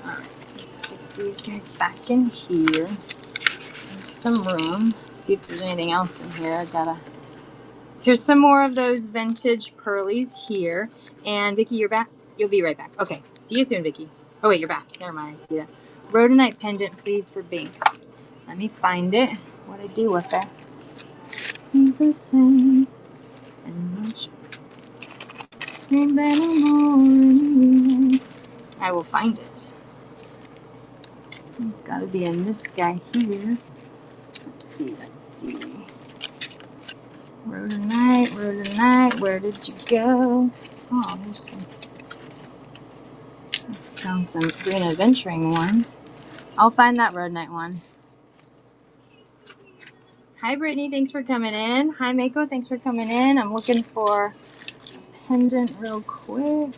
All right, let's stick these guys back in here. Make some room. Let's see if there's anything else in here. Here's some more of those vintage pearlies here. And Vicky, you're back? You'll be right back. Okay, see you soon, Vicky. Oh wait, you're back. Never mind, I see that. Rhodonite pendant, please, for Binks. Let me find it. What I do with it. Ain't the same. And much. I will find it. It's gotta be in this guy here. Let's see. Rhodonite, where did you go? Oh, there's some. I found some green adventuring ones. I'll find that rhodonite one. Hi, Brittany. Thanks for coming in. Hi, Mako. Thanks for coming in. I'm looking for a pendant real quick.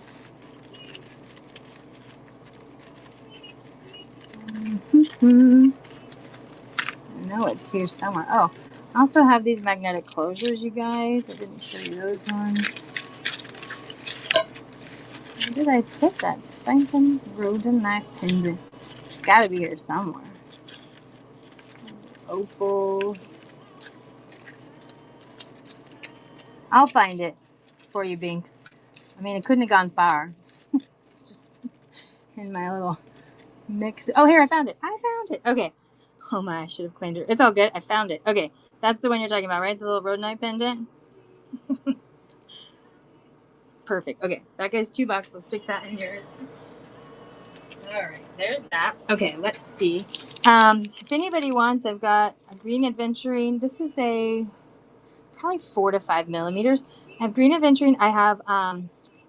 I know it's here somewhere. Oh, I also have these magnetic closures, you guys. I didn't show you those ones. Where did I put that stinking rhodonite pendant? It's got to be here somewhere. Those are opals. I'll find it for you, Binks. mean, it couldn't have gone far. It's just in my little mix. Oh, here, I found it. I found it. Okay. Oh my, I should have claimed it. It's all good. I found it. Okay. That's the one you're talking about, right? The little rhodonite pendant? Perfect. Okay. That guy's $2. Let's stick that in yours. All right. There's that. Okay. Let's see. If anybody wants, I've got a green aventurine. This is a probably 4 to 5 millimeters. I have green aventurine. I have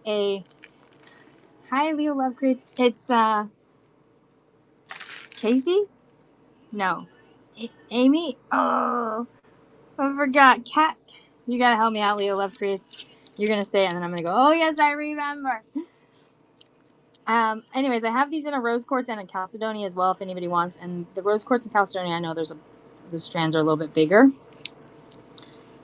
a hi Leo Love Creates. It's Casey? No. Amy? Oh, I forgot. Cat. You gotta help me out, Leo Love Creates. You're gonna say it, and then I'm gonna go, oh yes, I remember. Anyways, I have these in a rose quartz and a chalcedony as well, if anybody wants. And the rose quartz and chalcedony, I know the strands are a little bit bigger.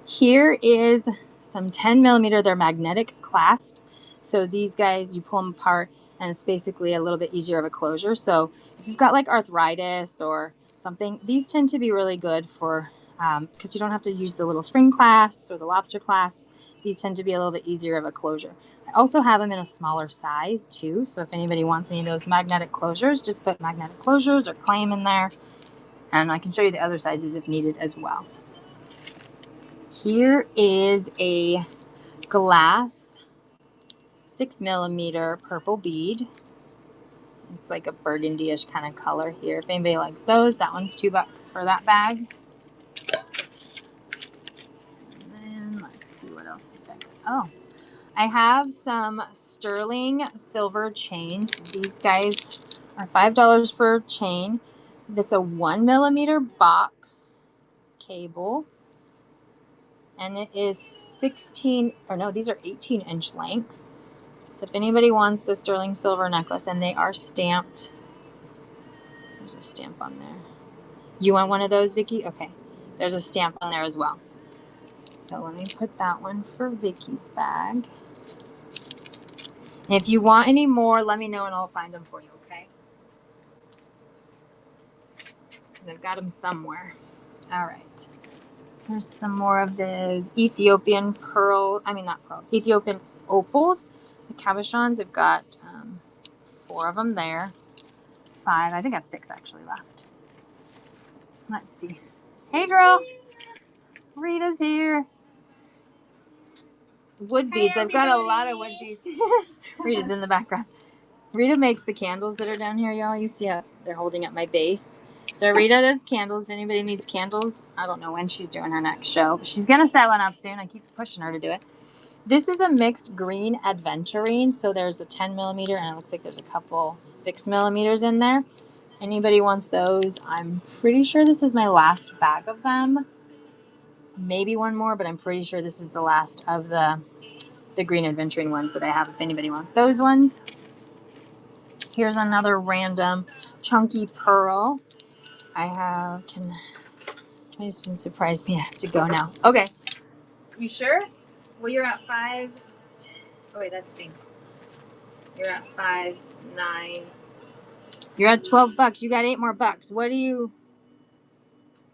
Here is some 10 millimeter. They're magnetic clasps. So these guys, you pull them apart, and it's basically a little bit easier of a closure. So if you've got like arthritis or something, these tend to be really good for, because you don't have to use the little spring clasps or the lobster clasps. These tend to be a little bit easier of a closure. I also have them in a smaller size too. So if anybody wants any of those magnetic closures, just put magnetic closures or claim in there. And I can show you the other sizes if needed as well. Here is a glass 6 millimeter purple bead. It's like a burgundy-ish kind of color here. If anybody likes those, that one's $2 for that bag. And then let's see what else is back. Oh, I have some sterling silver chains. These guys are $5 for a chain. That's a 1 millimeter box cable. And it is 16, or no, these are 18-inch lengths. So if anybody wants the sterling silver necklace, and they are stamped, there's a stamp on there. You want one of those, Vicki? Okay. There's a stamp on there as well. So let me put that one for Vicki's bag. If you want any more, let me know and I'll find them for you, okay? Because I've got them somewhere. All right. Here's some more of those Ethiopian Ethiopian opals. The cabochons, I've got 4 of them there. 5. I think I have 6 actually left. Let's see. Hey, girl. Rita's here. Wood beads. I've got a lot of wood beads. Rita's in the background. Rita makes the candles that are down here, y'all. You see how they're holding up my base. So Rita does candles. If anybody needs candles, I don't know when she's doing her next show, but she's going to set one up soon. I keep pushing her to do it. This is a mixed green aventurine. So there's a 10 millimeter, and it looks like there's a couple 6 millimeters in there. Anybody wants those? I'm pretty sure this is my last bag of them. Maybe one more, but I'm pretty sure this is the last of the green aventurine ones that I have, if anybody wants those ones. Here's another random chunky pearl. I have, Tony's been surprised me. I have to go now. Okay. You sure? Well, you're at 5. Oh, wait, that's Sphinx. You're at 5, 9. You're at $12. You got $8 more.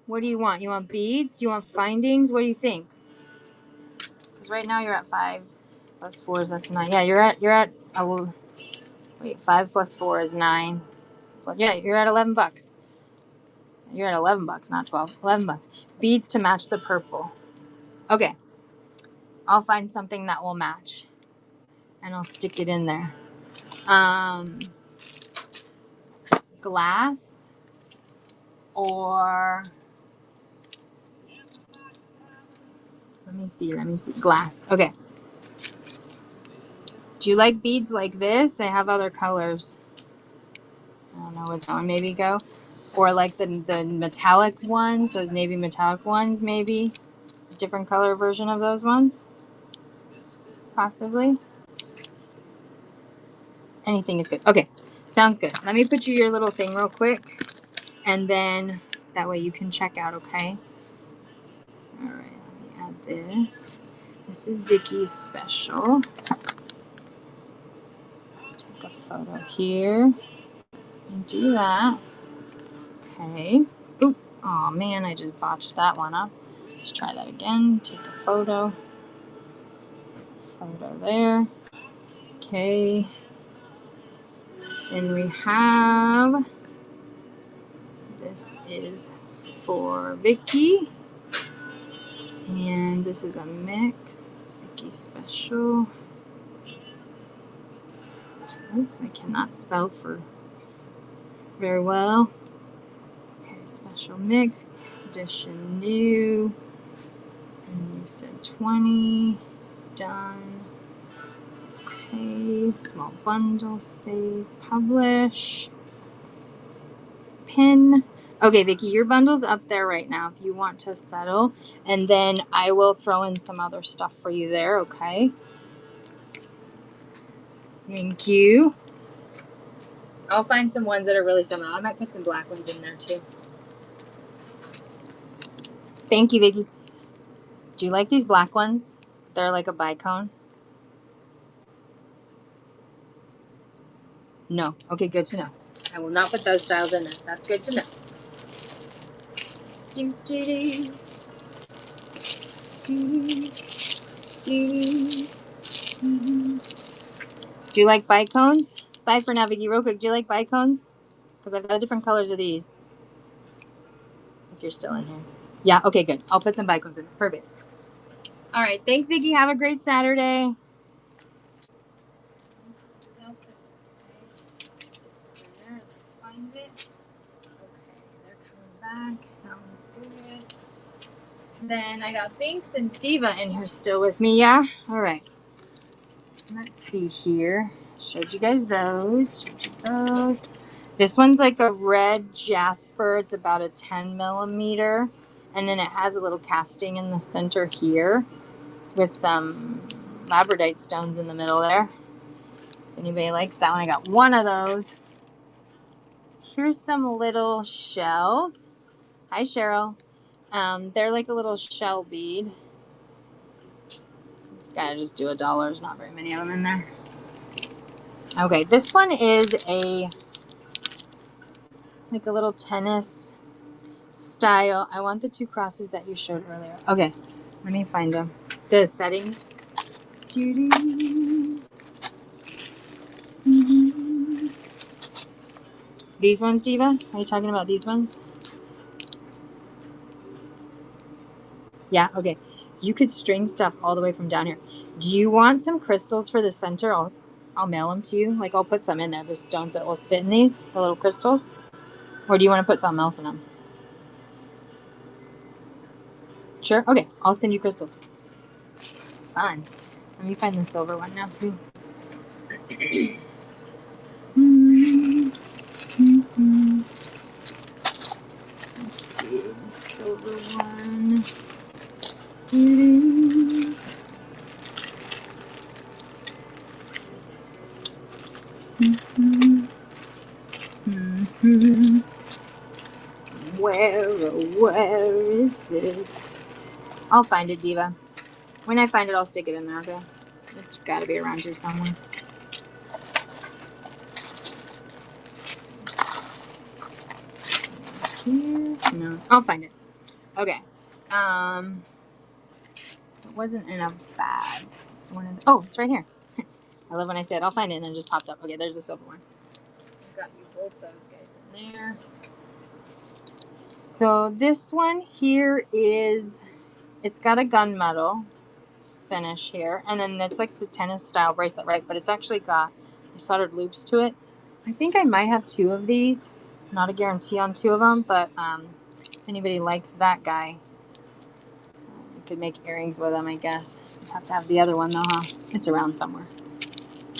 What do you want? You want beads? You want findings? What do you think? Because right now you're at 5 plus 4 is that's 9. Yeah, you're at 5 plus 4 is 9. Yeah, you're at $11. You're at $11, not 12. $11. Beads to match the purple. Okay. I'll find something that will match. And I'll stick it in there. Glass or let me see. Glass. Okay. Do you like beads like this? I have other colors. I don't know what that one maybe go. Or like the metallic ones, those navy metallic ones maybe. A different color version of those ones. Possibly. Anything is good. Okay. Sounds good. Let me put you your little thing real quick. And then that way you can check out, okay? All right. Let me add this. This is Vicki's special. Take a photo here. And do that. Okay. Oop. Oh man, I just botched that one up. Let's try that again. Take a photo. Photo there. Okay. And we have, this is for Vicky. And this is a mix. This is Vicky Special. Oops, I cannot spell for very well. Okay, Special Mix, Edition New. And you said 20. Done. Okay, small bundle, save, publish. Pin. Okay, Vicky, your bundle's up there right now if you want to settle. And then I will throw in some other stuff for you there, okay? Thank you. I'll find some ones that are really similar. I might put some black ones in there too. Thank you, Vicky. Do you like these black ones? They're like a bicone. No. Okay, good to know. I will not put those styles in there. That's good to know. Do, do, do. Do, do, do. Do you like bicones? Bye for now, Vicky. Real quick, do you like bicones? Because I've got different colors of these. If you're still in here. Yeah, okay, good. I'll put some bicones in. Perfect. All right, thanks, Vicky. Have a great Saturday. Back. That one's good. Then I got Binks and Diva in here still with me. Yeah. All right. Let's see here. Showed you guys those. Showed you those. This one's like a red jasper. It's about a 10 millimeter, and then it has a little casting in the center here. It's with some labradorite stones in the middle there. If anybody likes that one, I got one of those. Here's some little shells. Hi, Cheryl. They're like a little shell bead. This guy just do $1. There's not very many of them in there. Okay, this one is like a little tennis style. I want the 2 crosses that you showed earlier. Okay, let me find them. The settings. These ones, Diva? Are you talking about these ones? Yeah, okay. You could string stuff all the way from down here. Do you want some crystals for the center? I'll mail them to you. Like, I'll put some in there. There's stones that will fit in these, the little crystals. Or do you want to put something else in them? Sure? Okay, I'll send you crystals. Fun. Let me find the silver one now, too. Let's see, the silver one. Where is it? I'll find it, Diva. When I find it, I'll stick it in there, okay? It's got to be around here somewhere. Here? No, I'll find it. Okay. It wasn't in a bag. Oh, it's right here. I love when I say it. I'll find it and then it just pops up. Okay, there's the silver one. I've got you both those guys in there. So this one here is, it's got a gunmetal finish here, and then it's like the tennis style bracelet, right? But it's actually got soldered loops to it. I think I might have 2 of these. Not a guarantee on 2 of them, but if anybody likes that guy, you could make earrings with them, I guess. You'd have to have the other one though, huh? It's around somewhere.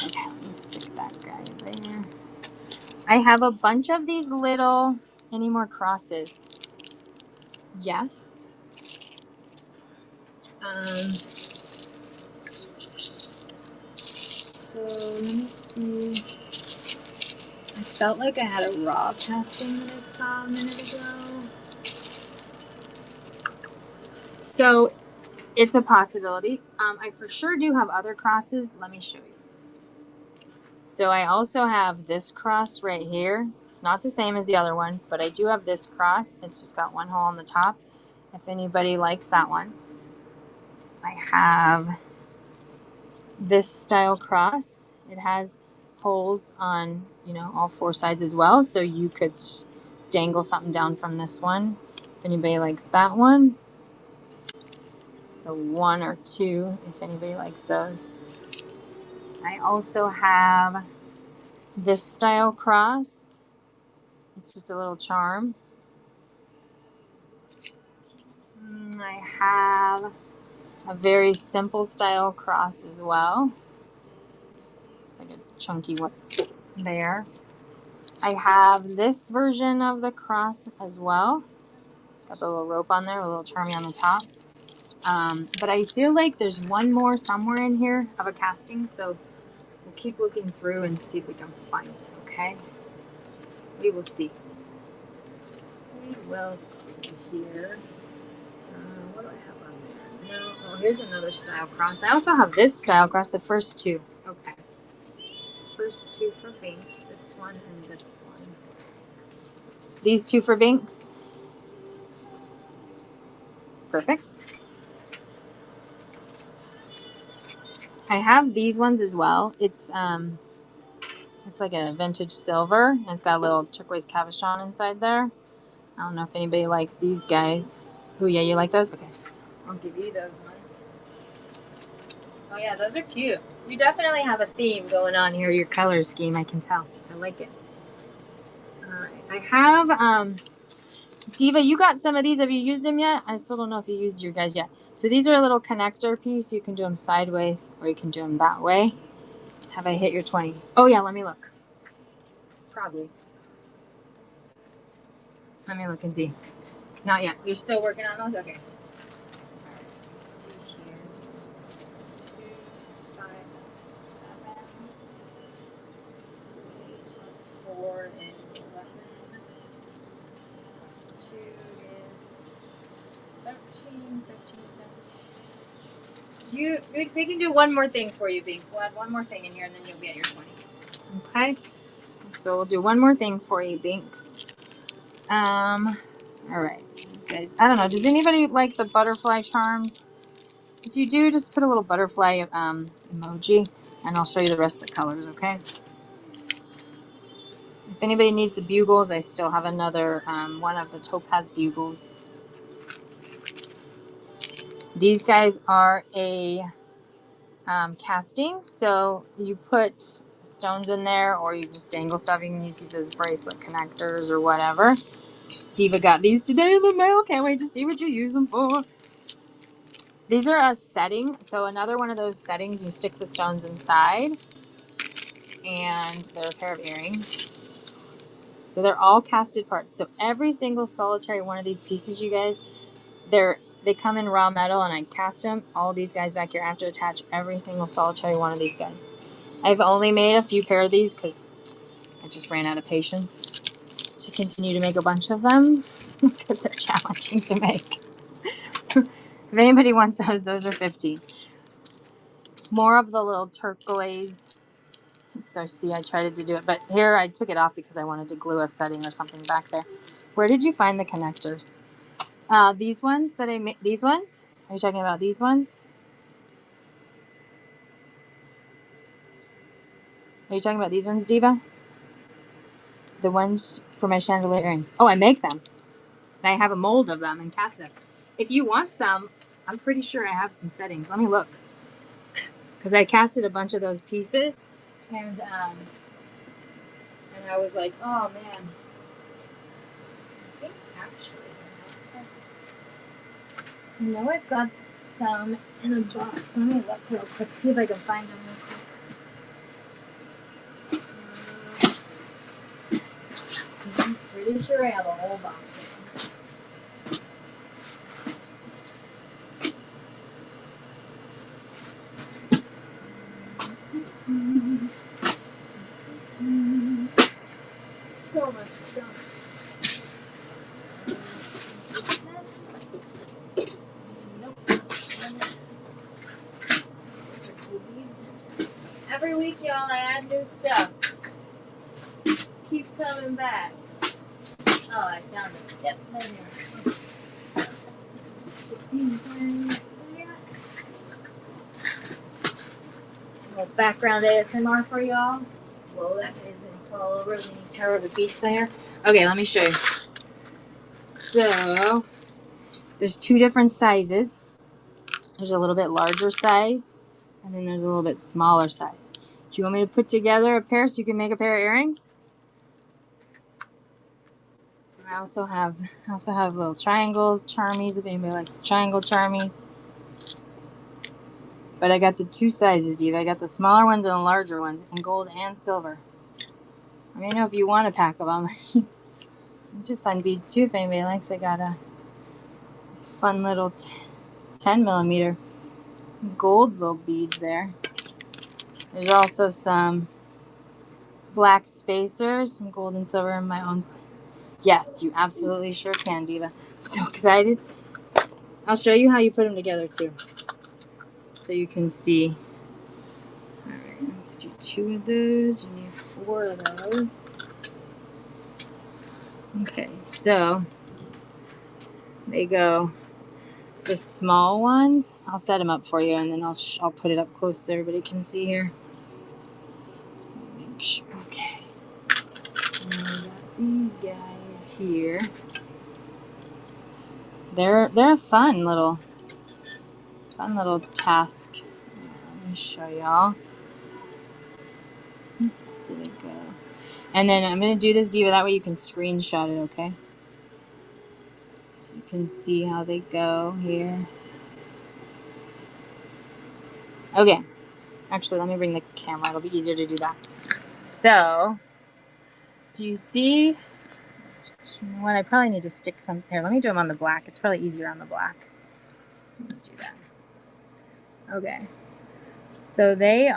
Okay, let me stick that guy there. I have a bunch of these little, any more crosses? Yes. So let me see. I felt like I had a raw casting that I saw a minute ago. So it's a possibility. I for sure do have other crosses. Let me show you. So I also have this cross right here. It's not the same as the other one, but I do have this cross. It's just got one hole on the top. If anybody likes that one. I have this style cross, It has holes on, all four sides as well. So you could dangle something down from this one if anybody likes that one. So one or two if anybody likes those. I also have this style cross. It's just a little charm. I have a very simple style cross as well. It's like a chunky one there. I have this version of the cross as well. It's got the little rope on there, a little charmy on the top. But I feel like there's one more somewhere in here of a casting, so we'll keep looking through and see if we can find it, okay? We will see. We will see here. What do I have on this? No, oh, here's another style cross. I also have this style cross, the first two. Okay. First two for Binks, this one and this one. These two for Binks. Perfect. I have these ones as well. It's like a vintage silver, and it's got a little turquoise cabochon inside there. I don't know if anybody likes these guys. Oh yeah, you like those? Okay. I'll give you those ones. Oh yeah, those are cute. You definitely have a theme going on here, your color scheme, I can tell. I like it. Alright. I have Diva, you got some of these. Have you used them yet? I still don't know if you used your guys yet. So these are a little connector piece. You can do them sideways or you can do them that way. Have I hit your 20? Oh yeah, let me look. Probably. Let me look and see. Not yet. You're still working on those? Okay. Alright, let's see here. So 2, 5, 7, 8 plus 4 is 11. Plus 2 is 13, 15, 17. We can do one more thing for you, Binks. We'll add one more thing in here and then you'll be at your 20. Okay? So we'll do one more thing for you, Binks. Alright. Guys, I don't know. Does anybody like the butterfly charms? If you do, just put a little butterfly emoji and I'll show you the rest of the colors, okay? If anybody needs the bugles, I still have another one of the topaz bugles. These guys are a casting, so you put stones in there or you just dangle stuff. You can use these as bracelet connectors or whatever. Diva got these today in the mail. Can't wait to see what you use them for. These are a setting, so another one of those settings, you stick the stones inside, and they're a pair of earrings. So they're all casted parts. So every single solitary one of these pieces, you guys, they come in raw metal, and I cast them. All these guys back here, I have to attach every single solitary one of these guys. I've only made a few pair of these because I just ran out of patience to continue to make a bunch of them because they're challenging to make. If anybody wants those are $50. More of the little turquoise. So see, I tried to do it, but here I took it off because I wanted to glue a setting or something back there. Where did you find the connectors? These ones that I made. These ones? Are you talking about these ones? Are you talking about these ones, Diva? The ones for my chandelier earrings. Oh, I make them. And I have a mold of them and cast them. If you want some, I'm pretty sure I have some settings. Let me look. Because I casted a bunch of those pieces, and I was like, oh man. I think actually, I've got some in a box. Let me look real quick, see if I can find them real quick. I'm pretty sure I have a whole box of them. So much stuff. Nope. These are two beads. Every week, y'all, I add new stuff. So keep coming back. Oh, I found it. Yep, there they are. Stick these guys there. little background ASMR for y'all. Whoa, that guy's gonna fall over. We need tarot the pizza here. Okay, let me show you. So there's two different sizes. There's a little bit larger size, and then there's a little bit smaller size. Do you want me to put together a pair so you can make a pair of earrings? I also have little triangles, charmies, if anybody likes triangle charmies. But I got the two sizes, Diva. I got the smaller ones and the larger ones in gold and silver. Let me know if you want a pack of them. These are fun beads too if anybody likes. I got this fun little 10 millimeter gold little beads there. There's also some black spacers, some gold and silver in my own. Yes, you absolutely sure can, Diva. I'm so excited. I'll show you how you put them together too, so you can see. All right, let's do 2 of those. You need 4 of those. Okay, so they go. The small ones, I'll set them up for you, and then I'll put it up close so everybody can see here. Make sure. Okay. And I got these guys here. They're a fun little task. Let me show y'all. Oops, there they go. And then I'm gonna do this, Diva. That way you can screenshot it, okay? So you can see how they go here. Okay. Actually, let me bring the camera. It'll be easier to do that. So, do you see? You know what? I probably need to stick some. Here, let me do them on the black. It's probably easier on the black. Let me do that. Okay. So they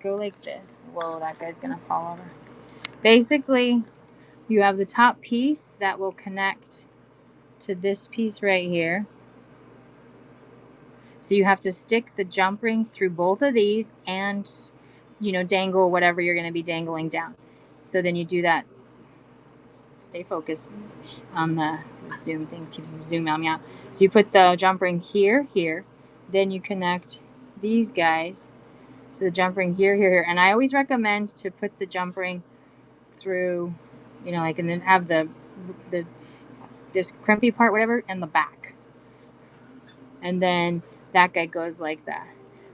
go like this. Whoa, that guy's gonna fall over. Basically, you have the top piece that will connect to this piece right here. So you have to stick the jump ring through both of these and, dangle whatever you're going to be dangling down. So then you do that. Stay focused on the zoom thing. Keeps zooming out. So you put the jump ring here. Then you connect these guys. So the jump ring here. And I always recommend to put the jump ring through, and then have this crimpy part, whatever, and the back. And then that guy goes like that.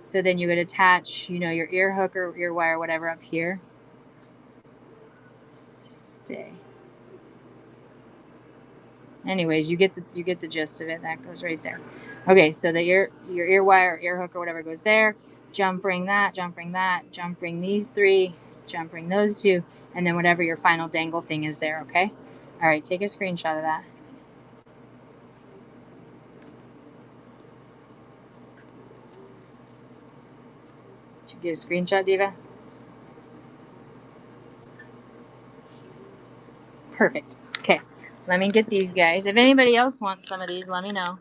So then you would attach, your ear hook or ear wire, whatever, up here. Stay. Anyways, you get the gist of it. That goes right there. Okay, so your ear wire, ear hook, or whatever goes there. Jump ring that, jump ring that, jump ring these 3, jump ring those 2, and then whatever your final dangle thing is there. Okay. All right, take a screenshot of that. Did you get a screenshot, Diva? Perfect. Okay, let me get these guys. If anybody else wants some of these, let me know.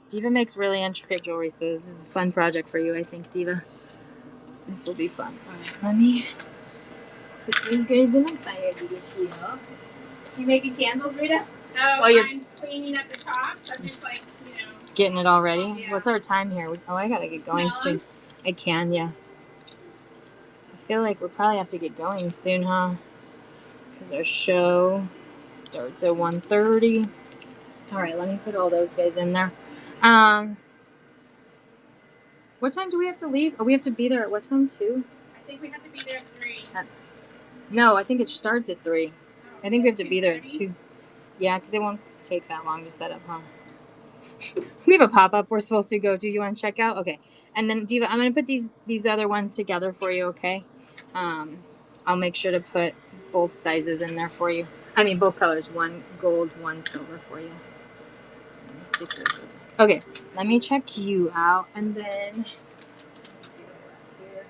Diva makes really intricate jewelry, so this is a fun project for you, I think, Diva. This will be fun. All right, let me put these guys in a fire to get here. You making candles, Rita? No, I'm cleaning up the top. I'm just getting it all ready. Yeah. What's our time here? Oh, I gotta get going soon. I can, yeah. I feel like we'll probably have to get going soon, huh? Because our show starts at 1:30. All right, let me put all those guys in there. What time do we have to leave? Oh, we have to be there at what time, 2? I think we have to be there at 3. No, I think it starts at 3. I think we have to be there at 2. Yeah, because it won't take that long to set up, huh? We have a pop-up we're supposed to go to. You want to check out? Okay. And then, Diva, I'm going to put these other ones together for you, okay? I'll make sure to put both sizes in there for you. I mean, both colors. 1 gold, 1 silver for you. Let me stick those. Okay, let me check you out, and then... Let's see what we're at here.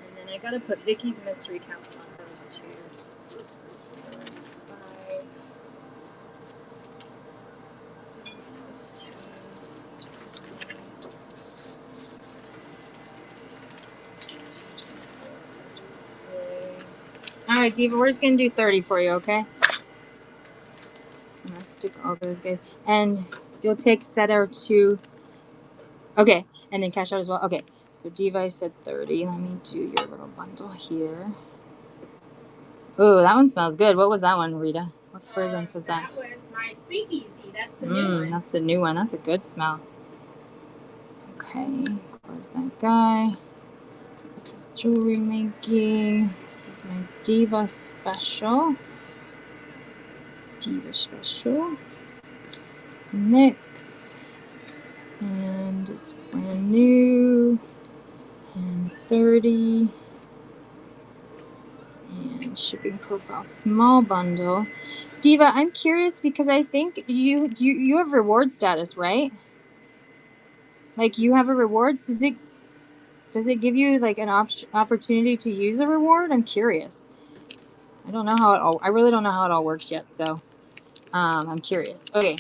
And then I got to put Vicky's Mystery Capsule on those, too. So that's 5. All right, Diva, we're just going to do 30 for you, okay? stick all those guys. And you'll take a set or two. Okay. And then cash out as well. Okay. So Diva, I said 30. Let me do your little bundle here. Oh, that one smells good. What was that one, Rita? What fragrance was that? That was my speakeasy. That's the new one. That's the new one. That's a good smell. Okay. Close that guy. This is jewelry making. This is my Diva Special. Diva Special. It's a mix. And it's brand new. And 30. And shipping profile small bundle. Diva, I'm curious because I think you have reward status, right? Like you have a reward. Does it give you like an opportunity to use a reward? I'm curious. I don't know how it all. I really don't know how it all works yet. So, I'm curious. Okay,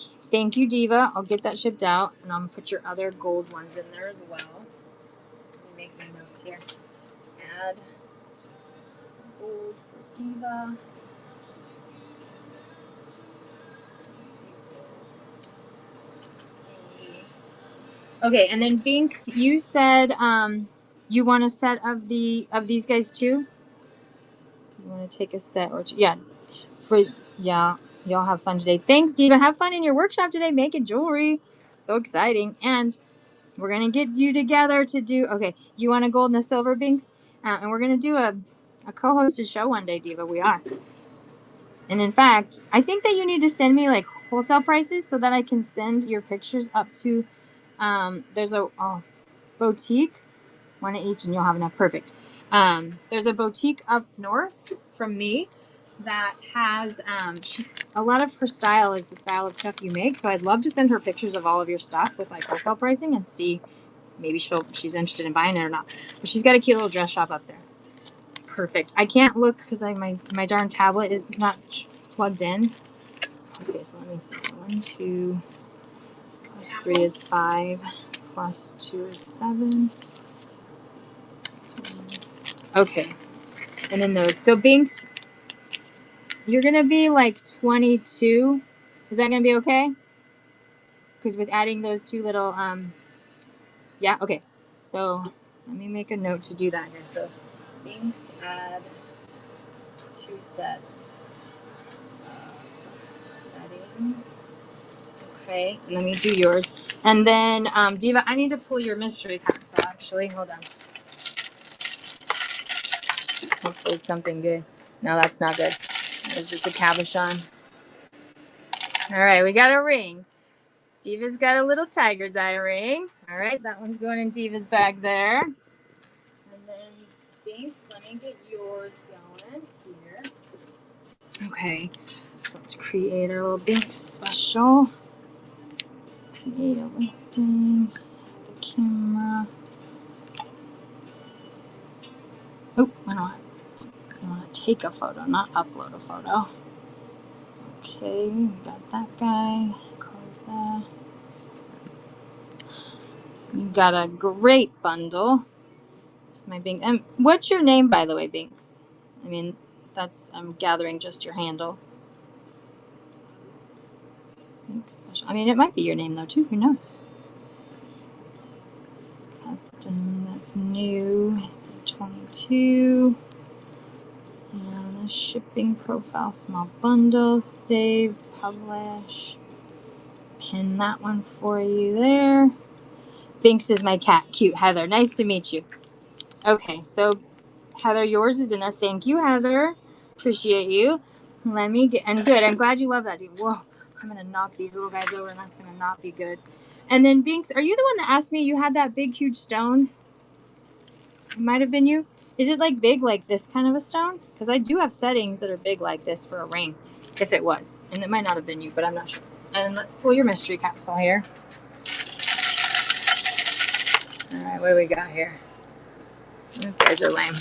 thank you, Diva. I'll get that shipped out, and I'm gonna put your other gold ones in there as well. Let me make my notes here. Add gold for Diva. Okay, and then Binks, you said you want a set of these guys too. You want to take a set or two? Yeah, yeah. Y'all have fun today. Thanks, Diva. Have fun in your workshop today making jewelry. So exciting. And we're gonna get you together to do. Okay, you want a gold and a silver, Binks, and we're gonna do a co-hosted show one day, Diva. We are. And in fact, I think that you need to send me like wholesale prices so that I can send your pictures up to. There's a boutique, one at each, and you'll have enough. Perfect. There's a boutique up north from me that has she's a lot of her style is the style of stuff you make. So I'd love to send her pictures of all of your stuff with like wholesale pricing and see maybe she's interested in buying it or not. But she's got a cute little dress shop up there. Perfect. I can't look because my darn tablet is not plugged in. Okay, so let me see. So 1, 2 plus 3 is 5 plus 2 is 7. Okay, and then those. So Binks, you're gonna be like 22. Is that gonna be okay? Because with adding those two little yeah, okay. So let me make a note to do that here. So Binks add 2 sets settings. Okay, and let me do yours. And then Diva, I need to pull your mystery capsule actually. Hold on. Hopefully it's something good. No, that's not good. It's just a cabochon. All right, we got a ring. Diva's got a little tiger's eye ring. All right, that one's going in Diva's bag there. And then Binks, let me get yours going here. Okay, so let's create our little Binks special. Create a listing. The camera. Oh, I want to take a photo, not upload a photo. Okay, we got that guy. Close that. You got a great bundle. This is my Binks. And what's your name, by the way, Binks? I mean, I'm gathering just your handle. Binks Special. I mean, it might be your name, though, too. Who knows? Custom, that's new. I said 22. And the shipping profile, small bundle. Save, publish. Pin that one for you there. Binks is my cat. Cute. Heather, nice to meet you. Okay, so Heather, yours is in there. Thank you, Heather. Appreciate you. Let me get, and good. I'm glad you love that, dude. Whoa, I'm going to knock these little guys over, and that's going to not be good. And then, Binks, are you the one that asked me you had that big, huge stone? It might have been you. Is it like big like this kind of a stone? Because I do have settings that are big like this for a ring, if it was. And it might not have been you, but I'm not sure. And let's pull your mystery capsule here. All right, what do we got here? These guys are lame.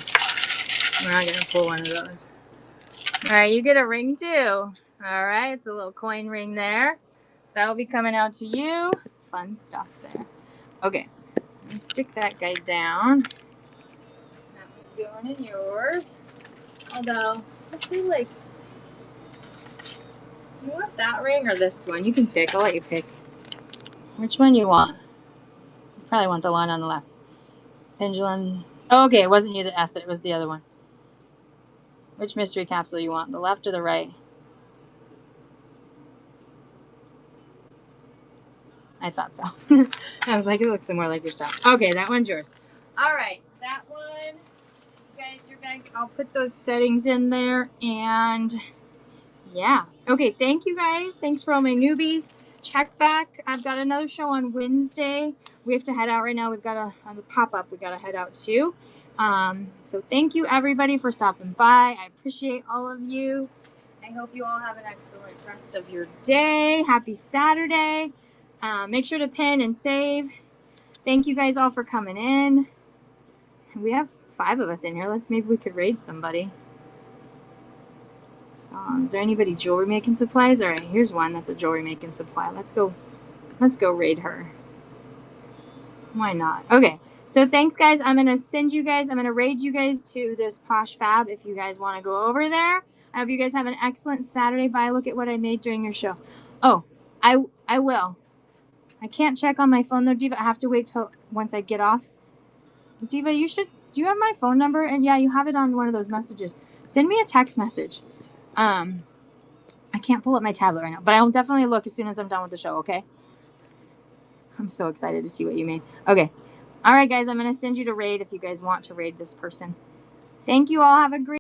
We're not going to pull one of those. All right, you get a ring too. All right, it's a little coin ring there. That'll be coming out to you. Fun stuff there. Okay, let me stick that guy down. That one's going in yours. Although, I feel like You want that ring or this one? You can pick. I'll let you pick. Which one you want? You probably want the one on the left. Pendulum. Oh, okay, it wasn't you that asked it. It was the other one. Which mystery capsule you want? The left or the right? I thought so. I was like, it looks more like your stuff. Okay, that one's yours. All right, that one. You guys, your bags. I'll put those settings in there. And yeah. Okay, thank you guys. Thanks for all my newbies. Check back. I've got another show on Wednesday. We have to head out right now. We've got on the pop-up. We got to head out too. So thank you everybody for stopping by. I appreciate all of you. I hope you all have an excellent rest of your day. Happy Saturday. Make sure to pin and save. Thank you guys all for coming in. We have 5 of us in here. Maybe we could raid somebody. So, is there anybody jewelry making supplies? All right, here's one that's a jewelry making supply. Let's go raid her. Why not? Okay. So thanks guys. I'm going to raid you guys to this Posh Fab if you guys want to go over there. I hope you guys have an excellent Saturday. Bye. Look at what I made during your show. Oh, I will. I can't check on my phone though, Diva. I have to wait till once I get off. Diva, do you have my phone number? And yeah, you have it on one of those messages. Send me a text message. I can't pull up my tablet right now, but I'll definitely look as soon as I'm done with the show, okay? I'm so excited to see what you made. Okay. All right, guys, I'm going to send you to raid if you guys want to raid this person. Thank you all. Have a great